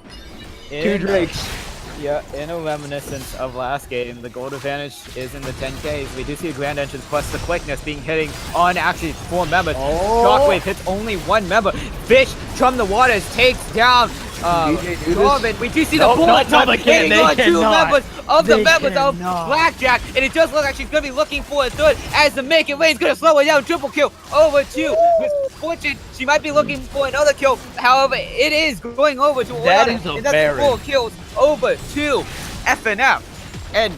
2 Drakes. Yeah, in a reminiscence of last game, the gold advantage is in the 10Ks. We do see a grand entrance plus the quickness being hitting on actually 4 members. Oh. Shockwave hits only 1 member. Fish from the waters takes down Corbin. We do see the bullet time hitting on 2 members of the members of Blackjack. And it does look like she's going to be looking for a third as the make it lane's going to slow it down. Triple kill over to Miss Fortune. She might be looking for another kill. However, it is going over to That Oriana, is a and that's Baron. 4 kills over to FNF. And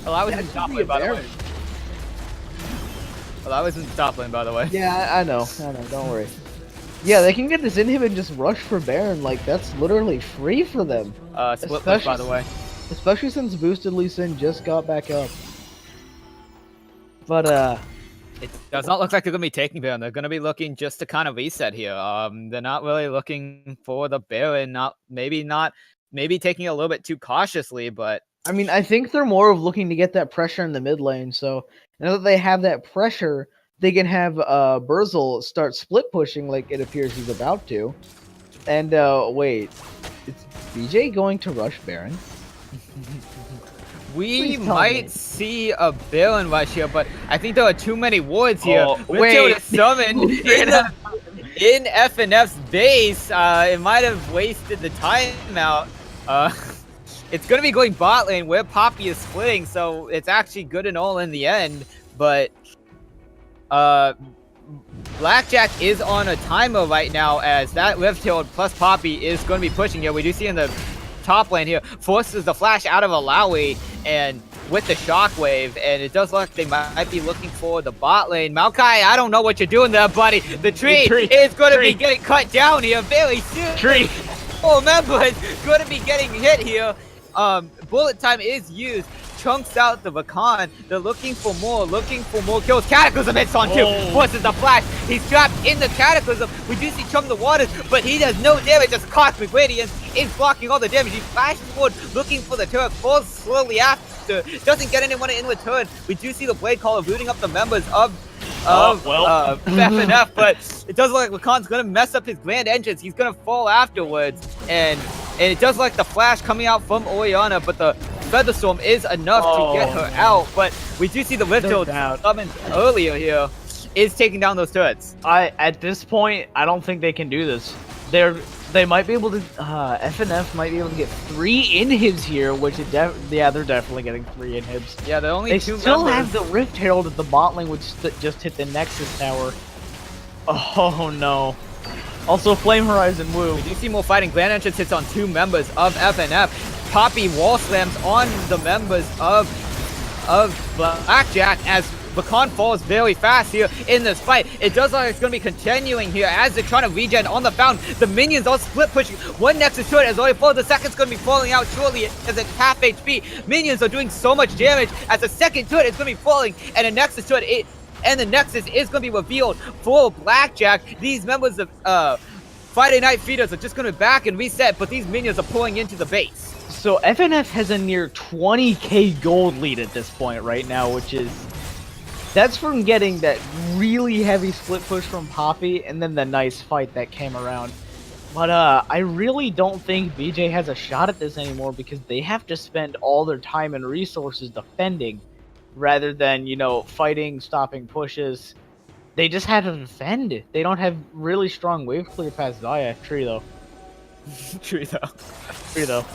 I was in top lane, by the way. I was in top lane, by the way. Yeah, I know, don't worry. Yeah, they can get this inhib and just rush for Baron, like, that's literally free for them. Split push, by the way. Especially since Boosted Lee Sin just got back up. But, it does not look like they're going to be taking Baron. They're going to be looking just to kind of reset here. They're not really looking for the Baron, maybe taking it a little bit too cautiously, but... I mean, I think they're more of looking to get that pressure in the mid lane, so now that they have that pressure, they can have Berzel start split pushing like it appears he's about to. And, wait, is BJ going to rush Baron? We might see a Baron rush here, but I think there are too many wards here. Wait. To summon in FNF's base. It might have wasted the timeout. It's going to be going bot lane where Poppy is splitting, so it's actually good and all in the end. But Blackjack is on a timer right now as that Rift Hill plus Poppy is going to be pushing here. We do see in the top lane here, forces the flash out of Alawi and with the shockwave, and it does look like they might be looking for the bot lane. Maokai, I don't know what you're doing there, buddy. The tree is going to be getting cut down here very soon. Oh, remember, it's going to be getting hit here. Bullet time is used. Chunks out the Rakan. They're looking for more kills. Cataclysm hits on 2. Forces the flash. He's trapped in the Cataclysm. We do see Chum the Waters, but he does no damage as Cosmic Radiance is blocking all the damage. He flashes forward, looking for the turret, falls slowly after. Doesn't get anyone in return. We do see the Blade Caller looting up the members of FNF, but it does look like Rakan's gonna mess up his grand entrance. He's gonna fall afterwards, and it does look like the flash coming out from Oriana, but the Featherstorm is enough to get her out. But we do see the Rift Hill summoned earlier here is taking down those turrets. At this point, I don't think they can do this. They might be able to. FNF might be able to get 3 inhibs here, which is they're definitely getting 3 inhibs. Yeah, they're only 2 still members. have the Rift Herald at the bot lane, which just hit the Nexus Tower. Oh no. Also, Flame Horizon Woo. We do see more fighting. Grand Entrance hits on 2 members of FNF. Poppy wall slams on the members of Blackjack as Bakan falls very fast here in this fight. It does look like it's going to be continuing here as they're trying to regen on the fountain. The minions all split pushing. One Nexus turret has already fallen. The second's going to be falling out shortly as it's half HP. Minions are doing so much damage as the second turret is going to be falling, and a Nexus turret and the Nexus is going to be revealed for Blackjack. These members of Friday Night Feeders are just going to back and reset, but these minions are pulling into the base. So FNF has a near 20k gold lead at this point right now, which is... That's from getting that really heavy split push from Poppy and then the nice fight that came around. But I really don't think BJ has a shot at this anymore because they have to spend all their time and resources defending rather than, you know, fighting, stopping pushes. They just have to defend. They don't have really strong wave clear past Zaya. Tree though. True though. Tree though.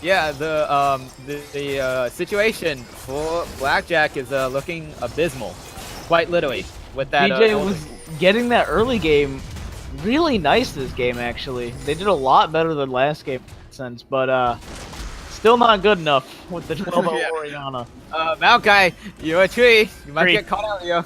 Yeah, the situation for Blackjack is looking abysmal, quite literally. With that, BJ was getting that early game really nice this game, actually. They did a lot better than last game, sense, but still not good enough with the 12-0 Yeah. Oriana. Maokai, you're a tree. You might Tree. get caught out here.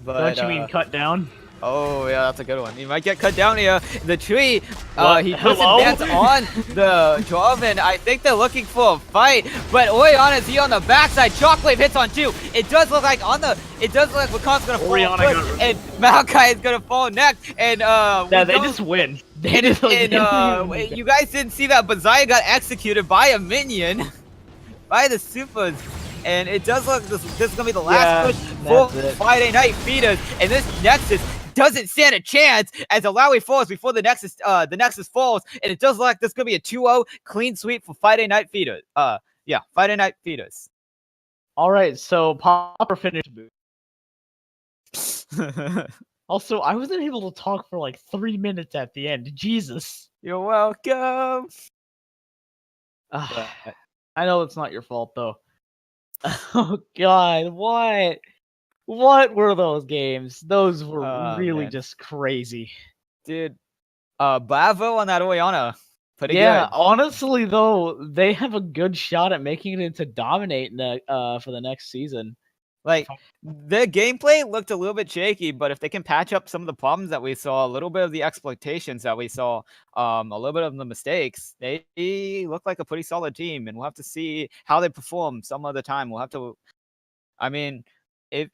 But, Don't you mean cut down? Oh, yeah, that's a good one. You might get cut down here. The tree, What? he puts Hello? advance on the Jarvan. I think they're looking for a fight, but Oriana's here on the backside. Shockwave hits on two. It does look like Bakan's gonna fall Oriana first, got- and Maokai is gonna fall next. And Yeah, they just win. They just and you guys didn't see that, but Zaya got executed by a minion, by the supers. And it does look this is gonna be the last push for that's it. Friday Night Feeders, and this Nexus doesn't stand a chance as Alawi falls before the Nexus falls, and it does look like this is gonna be a 2-0 clean sweep for Friday Night Feeders. Yeah, Friday Night Feeders. All right, so Popper finished boot. Also, I wasn't able to talk for like 3 minutes at the end. Jesus. You're welcome. I know it's not your fault though. Oh God, what? What were those games? Those were really man. just crazy. Dude, bravo on that Oriana. Pretty Yeah, good. honestly though, they have a good shot at making it into dominate for the next season. Like, the gameplay looked a little bit shaky, but if they can patch up some of the problems that we saw, a little bit of the exploitations that we saw, a little bit of the mistakes, they look like a pretty solid team, and we'll have to see how they perform some other time. We'll have to, I mean, if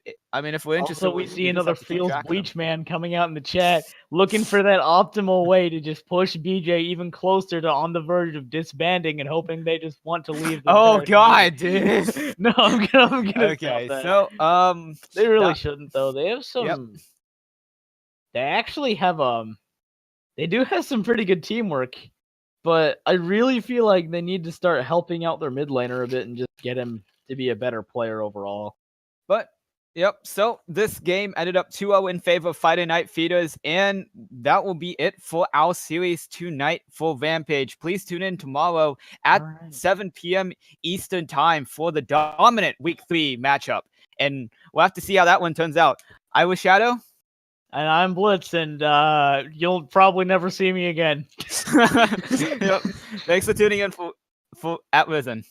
we're interested, Also, we see just another have to keep Fields track of them. Bleach man coming out in the chat, looking for that optimal way to just push BJ even closer to on the verge of disbanding and hoping they just want to leave. The Oh entire God, dude. No, I'm gonna Okay, stop that. so They really that- shouldn't though. They have some. Yep. They actually have They do have some pretty good teamwork, but I really feel like they need to start helping out their mid laner a bit and just get him to be a better player overall. But yep, so this game ended up 2-0 in favor of Friday Night Feeders, and that will be it for our series tonight for Rampage. Please tune in tomorrow at Alright. 7 p.m. Eastern Time for the dominant Week 3 matchup, and we'll have to see how that one turns out. I was Shadow. And I'm Blitz, and you'll probably never see me again. Yep. Thanks for tuning in for at Risen.